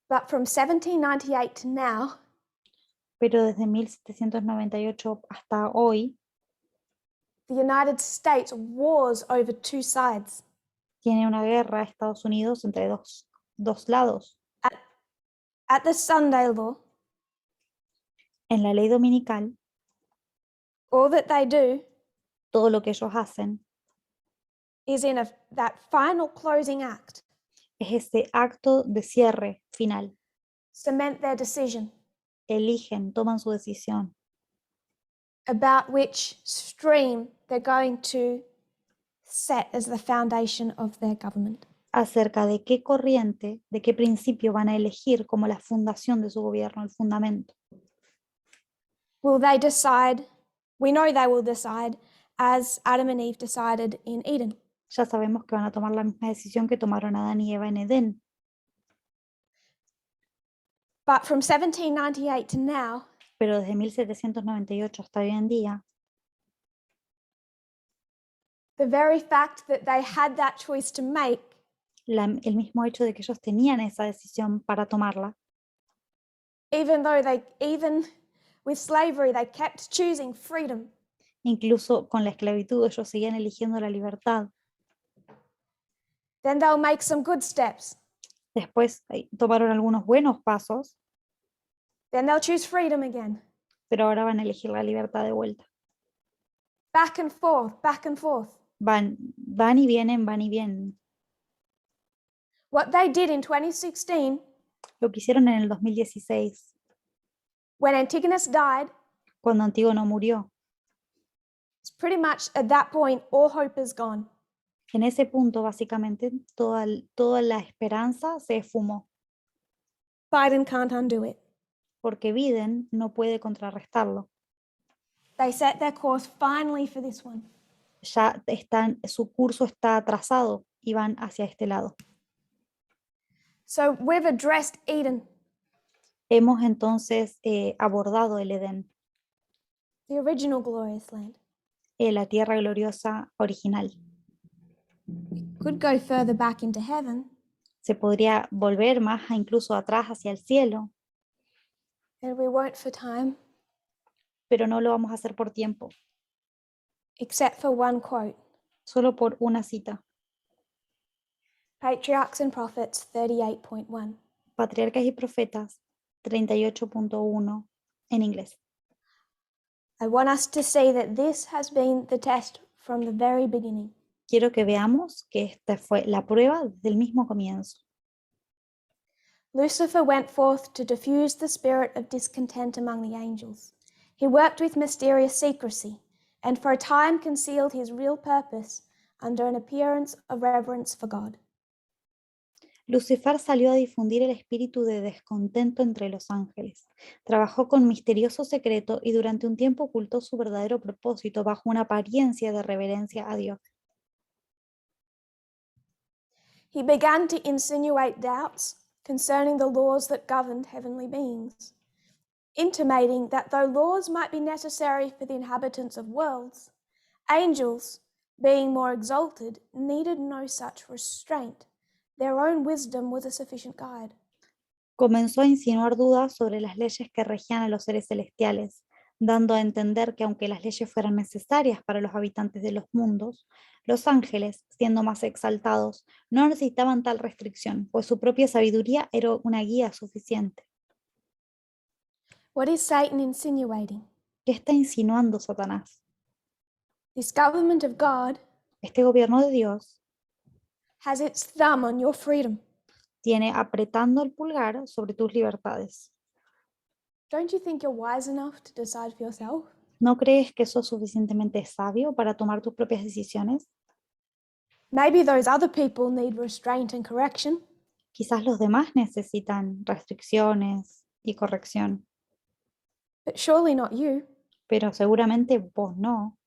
But from 1798 to now, Pero desde 1798 hasta hoy, the United States wars over two sides. tiene una guerra Estados Unidos entre dos lados. At the Sunday law, En la ley dominical, all that they do todo lo que ellos hacen is in that final closing act, es ese acto de cierre final. cement their decision Eligen, toman su decisión about which stream they're going to set as the foundation of their government. acerca de qué corriente, de qué principio van a elegir como la fundación de su gobierno, el fundamento. Will they decide? We know they will decide as Adam and Eve decided in Eden. Ya sabemos que van a tomar la misma decisión que tomaron Adán y Eva en Edén. But from 1798 to now, Pero desde 1798 hasta hoy en día, the very fact that they had that choice to make el mismo hecho de que ellos tenían esa decisión para tomarla, even with slavery, they kept choosing freedom. incluso con la esclavitud ellos seguían eligiendo la libertad. Then they'll make some good steps. Después tomaron algunos buenos pasos Then they'll choose freedom again. pero ahora van a elegir la libertad de vuelta. Back and forth, back and forth. Van y vienen, van y vienen. What they did in 2016, Lo que hicieron en el 2016, when Antigonus died, cuando Antígono murió. it's pretty much at that point all hope is gone. En ese punto, básicamente, toda la esperanza se esfumó, Biden can't undo it. porque Biden no puede contrarrestarlo. They set their course finally for this one. Ya su curso está trazado y van hacia este lado. So we've addressed Eden, Hemos entonces abordado el Edén, the original glorious land. La tierra gloriosa original. Could go further back into heaven, Se podría volver más incluso atrás hacia el cielo, and we won't for time, pero no lo vamos a hacer por tiempo, except for one quote. solo por una cita. Patriarchs and Prophets 38.1. Patriarcas y Profetas 38.1 en inglés. I want us to see that this has been the test from the very beginning. Quiero que veamos que esta fue la prueba desde el mismo comienzo. Lucifer went forth to diffuse the spirit of discontent among the angels. He worked with mysterious secrecy, and for a time concealed his real purpose under an appearance of reverence for God. Lucifer salió a difundir el espíritu de descontento entre los ángeles. Trabajó con misterioso secreto y durante un tiempo ocultó su verdadero propósito bajo una apariencia de reverencia a Dios. He began to insinuate doubts concerning the laws that governed heavenly beings, intimating that though laws might be necessary for the inhabitants of worlds, angels, being more exalted, needed no such restraint. Their own wisdom was a sufficient guide. Comenzó a insinuar dudas sobre las leyes que regían a los seres celestiales, dando a entender que aunque las leyes fueran necesarias para los habitantes de los mundos, los ángeles, siendo más exaltados, no necesitaban tal restricción, pues su propia sabiduría era una guía suficiente. What is Satan insinuating? ¿Qué está insinuando Satanás? This government of God Este gobierno de Dios has its thumb on your freedom. tiene apretando el pulgar sobre tus libertades. Don't you think you're wise enough to decide for yourself? ¿No crees que sos suficientemente sabio para tomar tus propias decisiones? Maybe those other people need restraint and correction. Quizás los demás necesitan restricciones y corrección, But surely not you. pero seguramente vos no.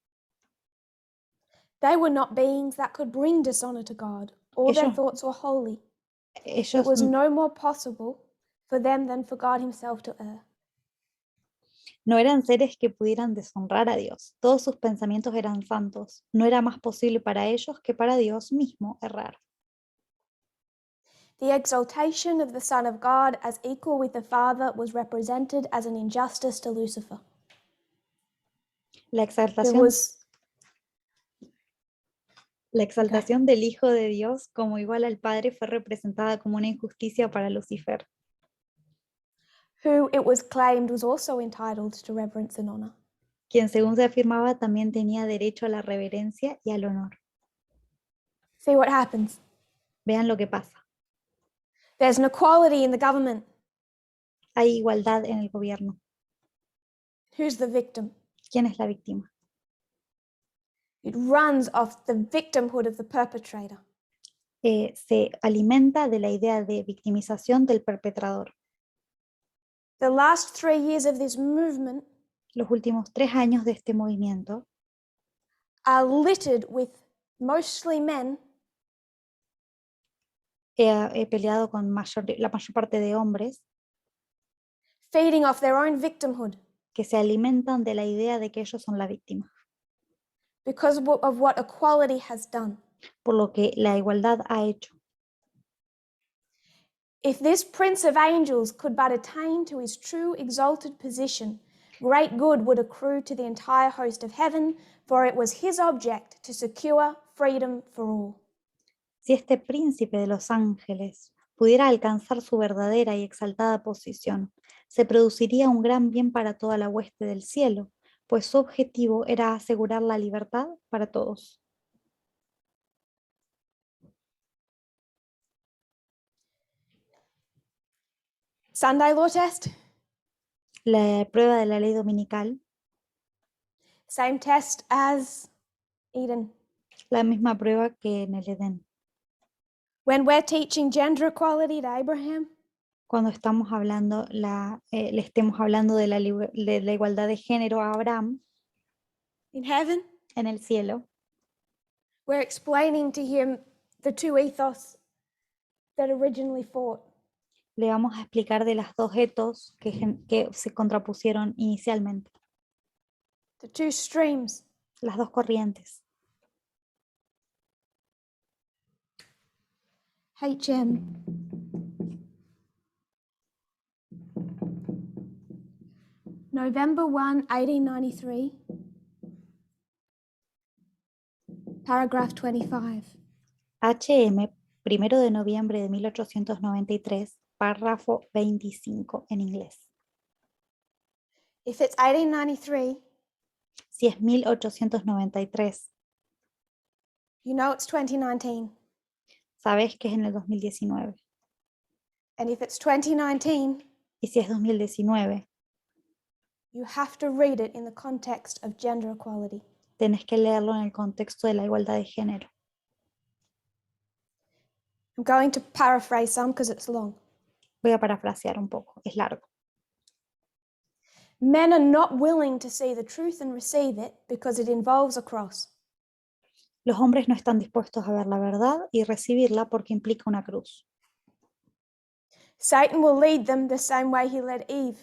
They were not beings that could bring dishonor to God. All their Ellos, thoughts were holy. It ellos was no more possible for them than for God himself to err. no eran seres que pudieran deshonrar a Dios. Todos sus pensamientos eran santos. No era más posible para ellos que para Dios mismo errar. The exaltation of the Son of God as equal with the Father was represented as an injustice to Lucifer. La There exaltación, was la exaltación del Hijo de Dios como igual al Padre fue representada como una injusticia para Lucifer, who it was claimed was also entitled to reverence and honor. quien según se afirmaba también tenía derecho a la reverencia y al honor. See what happens. Vean lo que pasa. There's an equality in the government. Hay igualdad en el gobierno. Who's the victim? ¿Quién es la víctima? It runs off the victimhood of the perpetrator. Se alimenta de la idea de victimización del perpetrador. The last 3 years of this movement Los últimos 3 años de este movimiento are littered with mostly men he peleado con la mayor parte de hombres feeding off their own victimhood que se alimentan de la idea de que ellos son la víctima, because of what equality has done. por lo que la igualdad ha hecho. If this Prince of Angels could but attain to his true exalted position, great good would accrue to the entire host of heaven, for it was his object to secure freedom for all. Si este príncipe de los ángeles pudiera alcanzar su verdadera y exaltada posición, se produciría un gran bien para toda la hueste del cielo, pues su objetivo era asegurar la libertad para todos. Sunday law test, La prueba de la ley dominical, same test as Eden. la misma prueba que en el Edén. When we're teaching gender equality to Abraham, Cuando estamos hablando, le estemos hablando de de la igualdad de género a Abraham in heaven, en el cielo, we're explaining to him the two ethos that originally fought. le vamos a explicar de las dos etos que se contrapusieron inicialmente, The two streams. las dos corrientes. HM. November 1, 1893. Paragraph 25. HM, 1 de noviembre de 1893, párrafo 25 en inglés. If it's 1893, Si es 1893, you know it's 2019. sabes que es en el 2019. And if it's 2019, Y si es 2019, you have to read it in the context of gender equality. tenés que leerlo en el contexto de la igualdad de género. I'm going to paraphrase some because it's long. Voy a parafrasear un poco, es largo. Men are not willing to see the truth and receive it because it involves a cross. Los hombres no están dispuestos a ver la verdad y recibirla porque implica una cruz. Satan will lead them the same way he led Eve.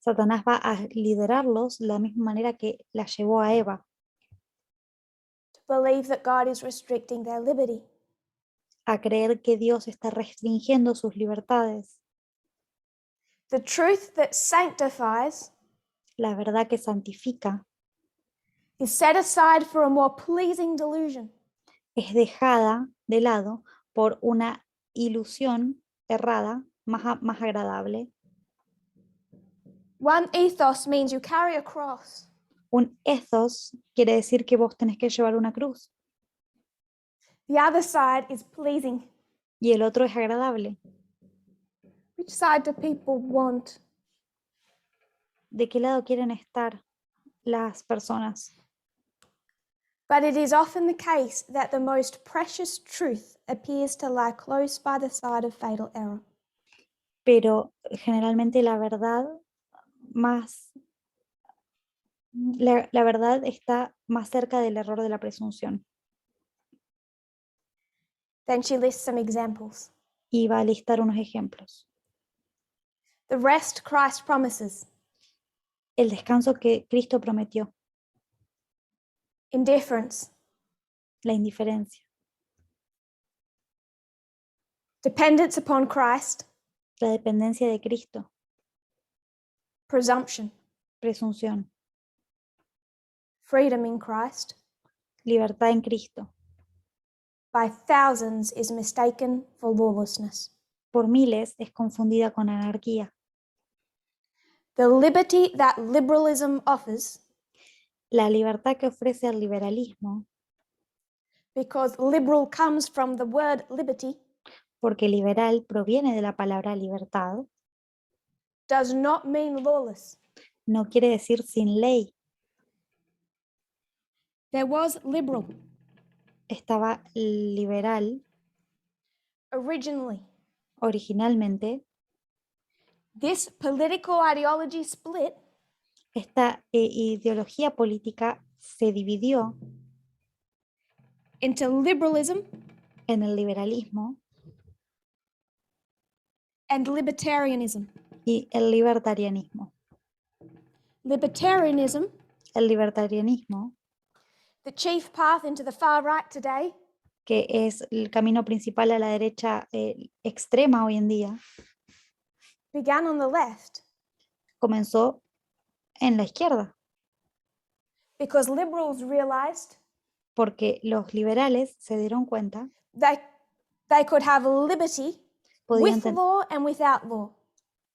Satanás va a liderarlos de la misma manera que la llevó a Eva, To believe that God is restricting their liberty. a creer que Dios está restringiendo sus libertades. The truth that sanctifies La verdad que santifica is set aside for a more pleasing delusion. es dejada de lado por una ilusión errada más agradable. One ethos means you carry a cross. Un ethos quiere decir que vos tenés que llevar una cruz The other side is pleasing. y el otro es agradable. Which side do people want? ¿De qué lado quieren estar las personas? But it is often the case that the most precious truth appears to lie close by the side of fatal error. Pero generalmente la verdad la verdad está más cerca del error de la presunción. Then she lists some examples. Y va a listar unos ejemplos. The rest Christ promises. El descanso que Cristo prometió, Indifference. la indiferencia, Dependence upon Christ. la dependencia de Cristo, Presumption. presunción, Freedom in Christ. libertad en Cristo, By thousands is mistaken for lawlessness. por miles es confundida con anarquía. The liberty that liberalism offers, La libertad que ofrece el liberalismo, because liberal comes from the word liberty, porque liberal proviene de la palabra libertad, does not mean lawless. no quiere decir sin ley. There was liberal Estaba liberal originally. originalmente. This political ideology split Esta ideología política se dividió into liberalism en el liberalismo and libertarianism. y el libertarianismo. Libertarianism, El libertarianismo, the chief path into the far right today, que es el camino principal a la derecha extrema hoy en día, began on the left comenzó en la izquierda, because liberals realized porque los liberales se dieron cuenta they could have liberty with law and without law.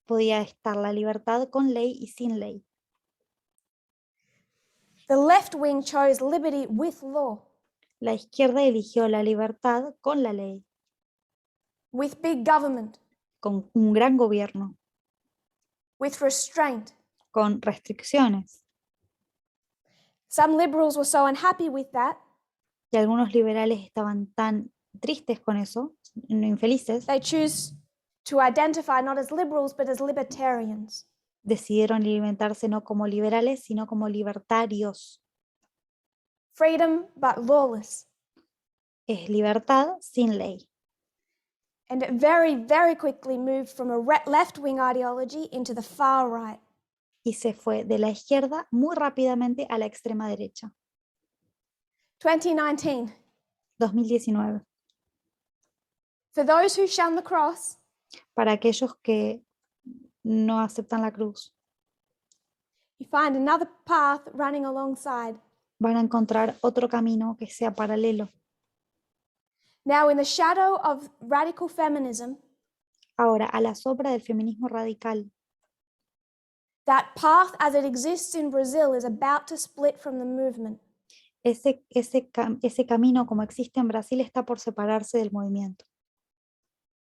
podía estar la libertad con ley y sin ley. The left wing chose liberty with law, La izquierda eligió la libertad con la ley, with big government, con un gran gobierno, with restraint. con restricciones. Some liberals were so unhappy with that, Y algunos liberales estaban tan tristes con eso, infelices, they choose to identify not as liberals but as libertarians. decidieron alimentarse no como liberales, sino como libertarios. Freedom but lawless. Es libertad sin ley. And it very, very quickly moved from a left-wing ideology into the far right. Y se fue de la izquierda muy rápidamente a la extrema derecha. 2019. 2019. For those who shun the cross, Para aquellos que no aceptan la cruz, you find another path running alongside. van a encontrar otro camino que sea paralelo. Now, in the shadow of radical feminism, Ahora, a la sombra del feminismo radical, that path as it exists in Brazil is about to split from the movement. ese camino como existe en Brasil está por separarse del movimiento.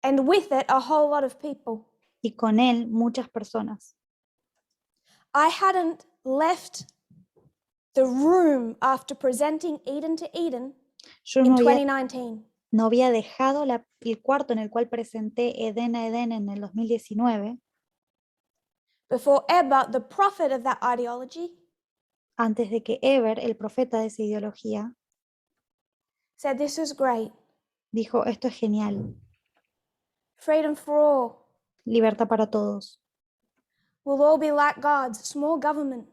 And with it, a whole lot of people. Y con él, muchas personas. I hadn't left the room after presenting Eden to Eden Yo in no había, 2019 no había dejado el cuarto en el cual presenté Edén a Edén en el 2019, before Ebba, the prophet of that ideology, antes de que Eber, el profeta de esa ideología, said, "This is great. dijo, esto es genial, Freedom for all. libertad para todos. We'll all be like gods, small government.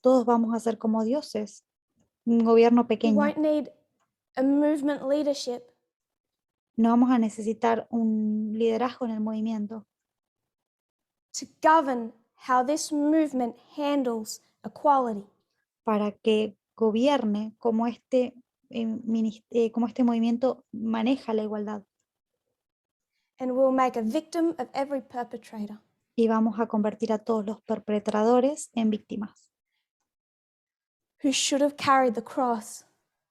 Todos vamos a ser como dioses, un gobierno We pequeño. won't need a movement leadership. No vamos a necesitar un liderazgo en el movimiento To govern how this movement handles equality." para que gobierne como este movimiento maneja la igualdad. And we'll make a victim of every perpetrator. Y vamos a convertir a todos los perpetradores en víctimas, Who should have carried the cross,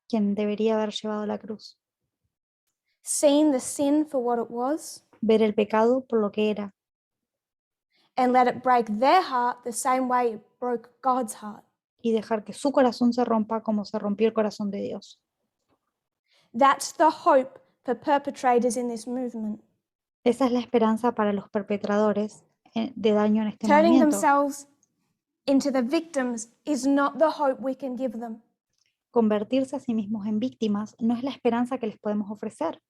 quien debería haber llevado la cruz, seen the sin for what it was, ver el pecado por lo que era and let it break their heart the same way it broke God's heart. y dejar que su corazón se rompa como se rompió el corazón de Dios. That's the hope for perpetrators in this movement. Esa es la esperanza para los perpetradores de daño en este Turning movimiento. themselves into the victims is not the hope we can give them. Convertirse a sí mismos en víctimas no es la esperanza que les podemos ofrecer.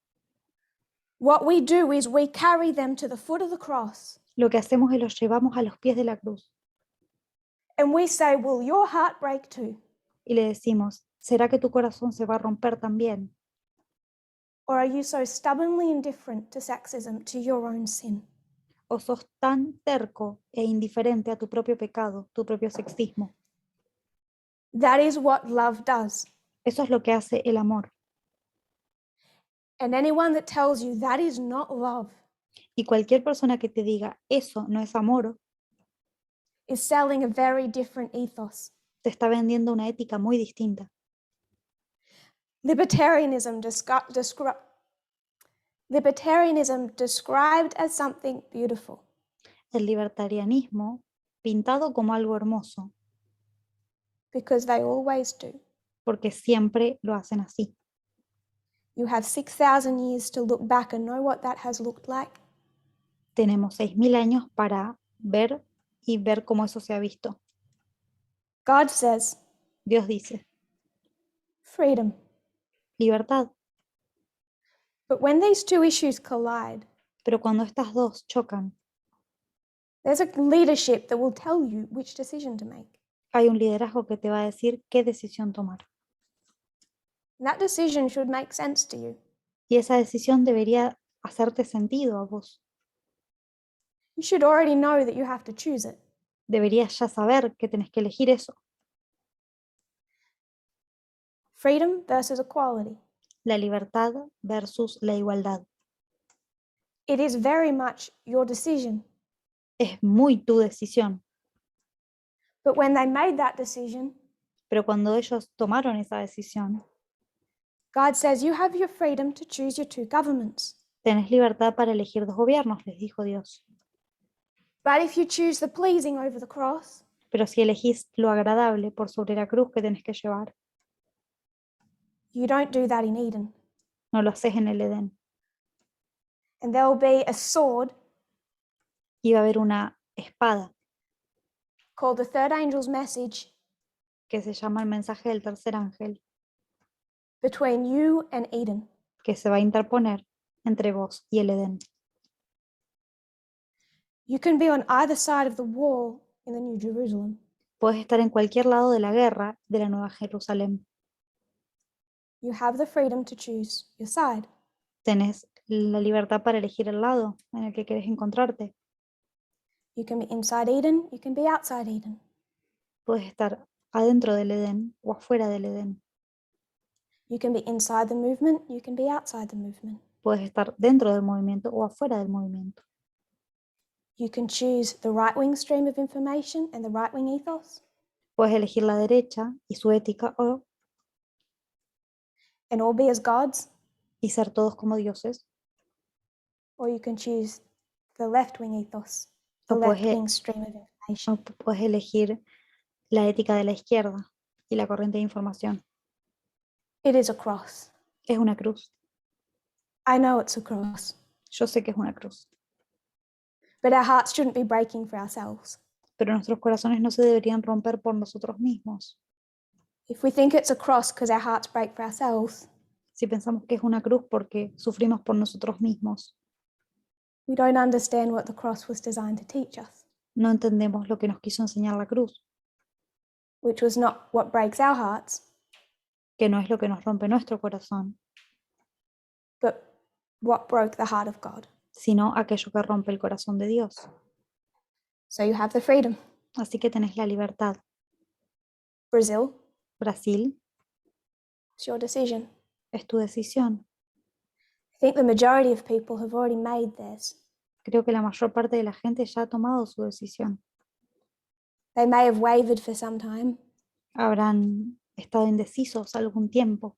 What we do is we carry them to the foot of the cross Lo que hacemos es los llevamos a los pies de la cruz and we say, "Will your heart break too? y le decimos, ¿será que tu corazón se va a romper también? Or are you so stubbornly indifferent to sexism, to your own sin?" ¿O sos tan terco e indiferente a tu propio pecado, tu propio sexismo? That is what love does. Eso es lo que hace el amor. And anyone that tells you that is not love Y cualquier persona que te diga, eso no es amor, is selling a very different ethos. te está vendiendo una ética muy distinta. Libertarianism described as something beautiful. El libertarianismo, pintado como algo hermoso, Because they always do. porque siempre lo hacen así. You have 6,000 years to look back and know what that has looked like. Tenemos 6.000 años para ver y ver cómo eso se ha visto. God says, Dios dice, freedom. libertad. But when these two issues collide, Pero cuando estas dos chocan, there's a leadership that will tell you which decision to make. hay un liderazgo que te va a decir qué decisión tomar. And that decision should make sense to you. Y esa decisión debería hacerte sentido a vos. You should already know that you have to choose it. Deberías ya saber que tenés que elegir eso. Freedom versus equality. La libertad versus la igualdad. It is very much your decision. Es muy tu decisión. But when they made that decision, Pero cuando ellos tomaron esa decisión, God says you have your freedom to choose your two governments. tenés libertad para elegir dos gobiernos, les dijo Dios. But if you choose the pleasing over the cross, Pero si elegís lo agradable por sobre la cruz que tenés que llevar, you don't do that in Eden. no lo haces en el Edén. And there will be a sword Y va a haber una espada called the third angel's message que se llama el mensaje del tercer ángel, between you and Eden. que se va a interponer entre vos y el Edén. You can be on either side of the wall in the New Jerusalem. Puedes estar en cualquier lado de la guerra de la Nueva Jerusalén. You have the freedom to choose your side. Tenés la libertad para elegir el lado en el que querés encontrarte. You can be inside Eden, you can be outside Eden. Puedes estar adentro del Edén o afuera del Edén. You can be inside the movement, you can be outside the movement. Puedes estar dentro del movimiento o afuera del movimiento. You can choose the right-wing stream of information and the right-wing ethos, Puedes elegir la derecha y su ética and all be as gods, y ser todos como dioses. or you can choose the left-wing ethos, the O puedes, left-wing stream of information. o puedes elegir la ética de la izquierda y la corriente de información. It is a cross. Es una cruz. I know it's a cross, Yo sé que es una cruz. but our hearts shouldn't be breaking for ourselves. Pero nuestros corazones no se deberían romper por nosotros mismos. If we think it's a cross because our hearts break for ourselves, Si pensamos que es una cruz porque sufrimos por nosotros mismos, we don't understand what the cross was designed to teach us, no entendemos lo que nos quiso enseñar la cruz, which was not what breaks our hearts, que no es lo que nos rompe nuestro corazón, but what broke the heart of God. sino aquello que rompe el corazón de Dios. So you have the freedom. Así que tenés la libertad. Brazil, Brasil, it's your decision. es tu decisión. I think the majority of people have already made theirs. Creo que la mayor parte de la gente ya ha tomado su decisión. They may have wavered for some time, Habrán estado indecisos algún tiempo,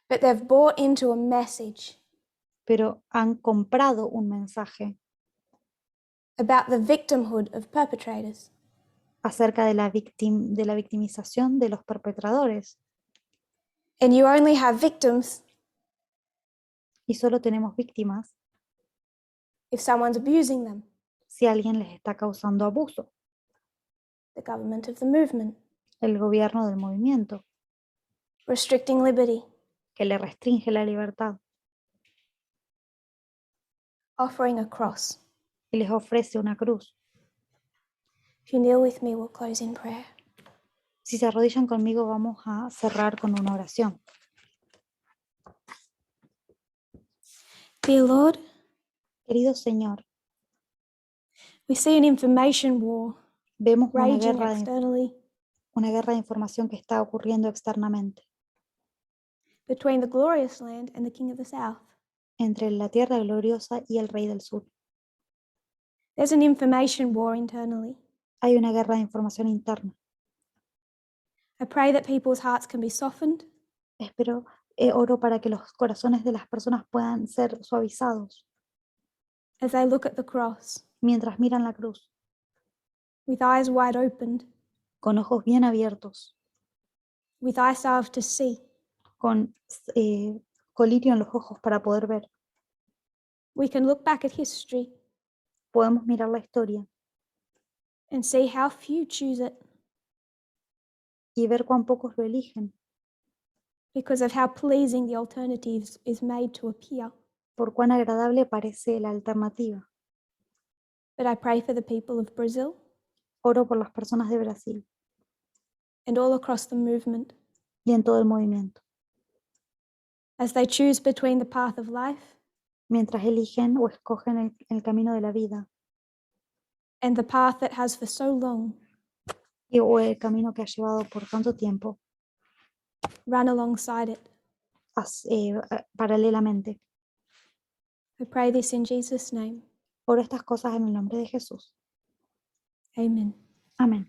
but they've bought into a message pero han comprado un mensaje about the victimhood of perpetrators. acerca de la victimización de los perpetradores. And you only have victims Y solo tenemos víctimas if someone's abusing them. si alguien les está causando abuso. The government of the movement, El gobierno del movimiento, restricting liberty, que le restringe la libertad offering a cross. y les ofrece una cruz. If you kneel with me, we'll close in prayer. Si se arrodillan conmigo, vamos a cerrar con una oración. Dear Lord, Querido Señor, we see an information war vemos raging externally una guerra de información que está ocurriendo externamente between the glorious land and the king of the south. entre la tierra gloriosa y el rey del sur. There's an information war internally. Hay una guerra de información interna. I pray that people's hearts can be softened, Oro para que los corazones de las personas puedan ser suavizados as they look at the cross mientras miran la cruz, with eyes wide opened, con ojos bien abiertos, with eye salve to see. con colirio en los ojos para poder ver. We can look back at history Podemos mirar la historia and see how few choose it y ver cuán pocos lo eligen, because of how pleasing the alternatives is made to appear. por cuán agradable parece la alternativa. But I pray for the people of Brazil Oro por las personas de Brasil and all across the movement y en todo el movimiento, as they choose between the path of life mientras eligen o escogen el camino de la vida and the path that has for so long o el camino que ha llevado por tanto tiempo run alongside it, paralelamente, I pray this in Jesus' name. Oro estas cosas en el nombre de Jesús. Amen. Amén.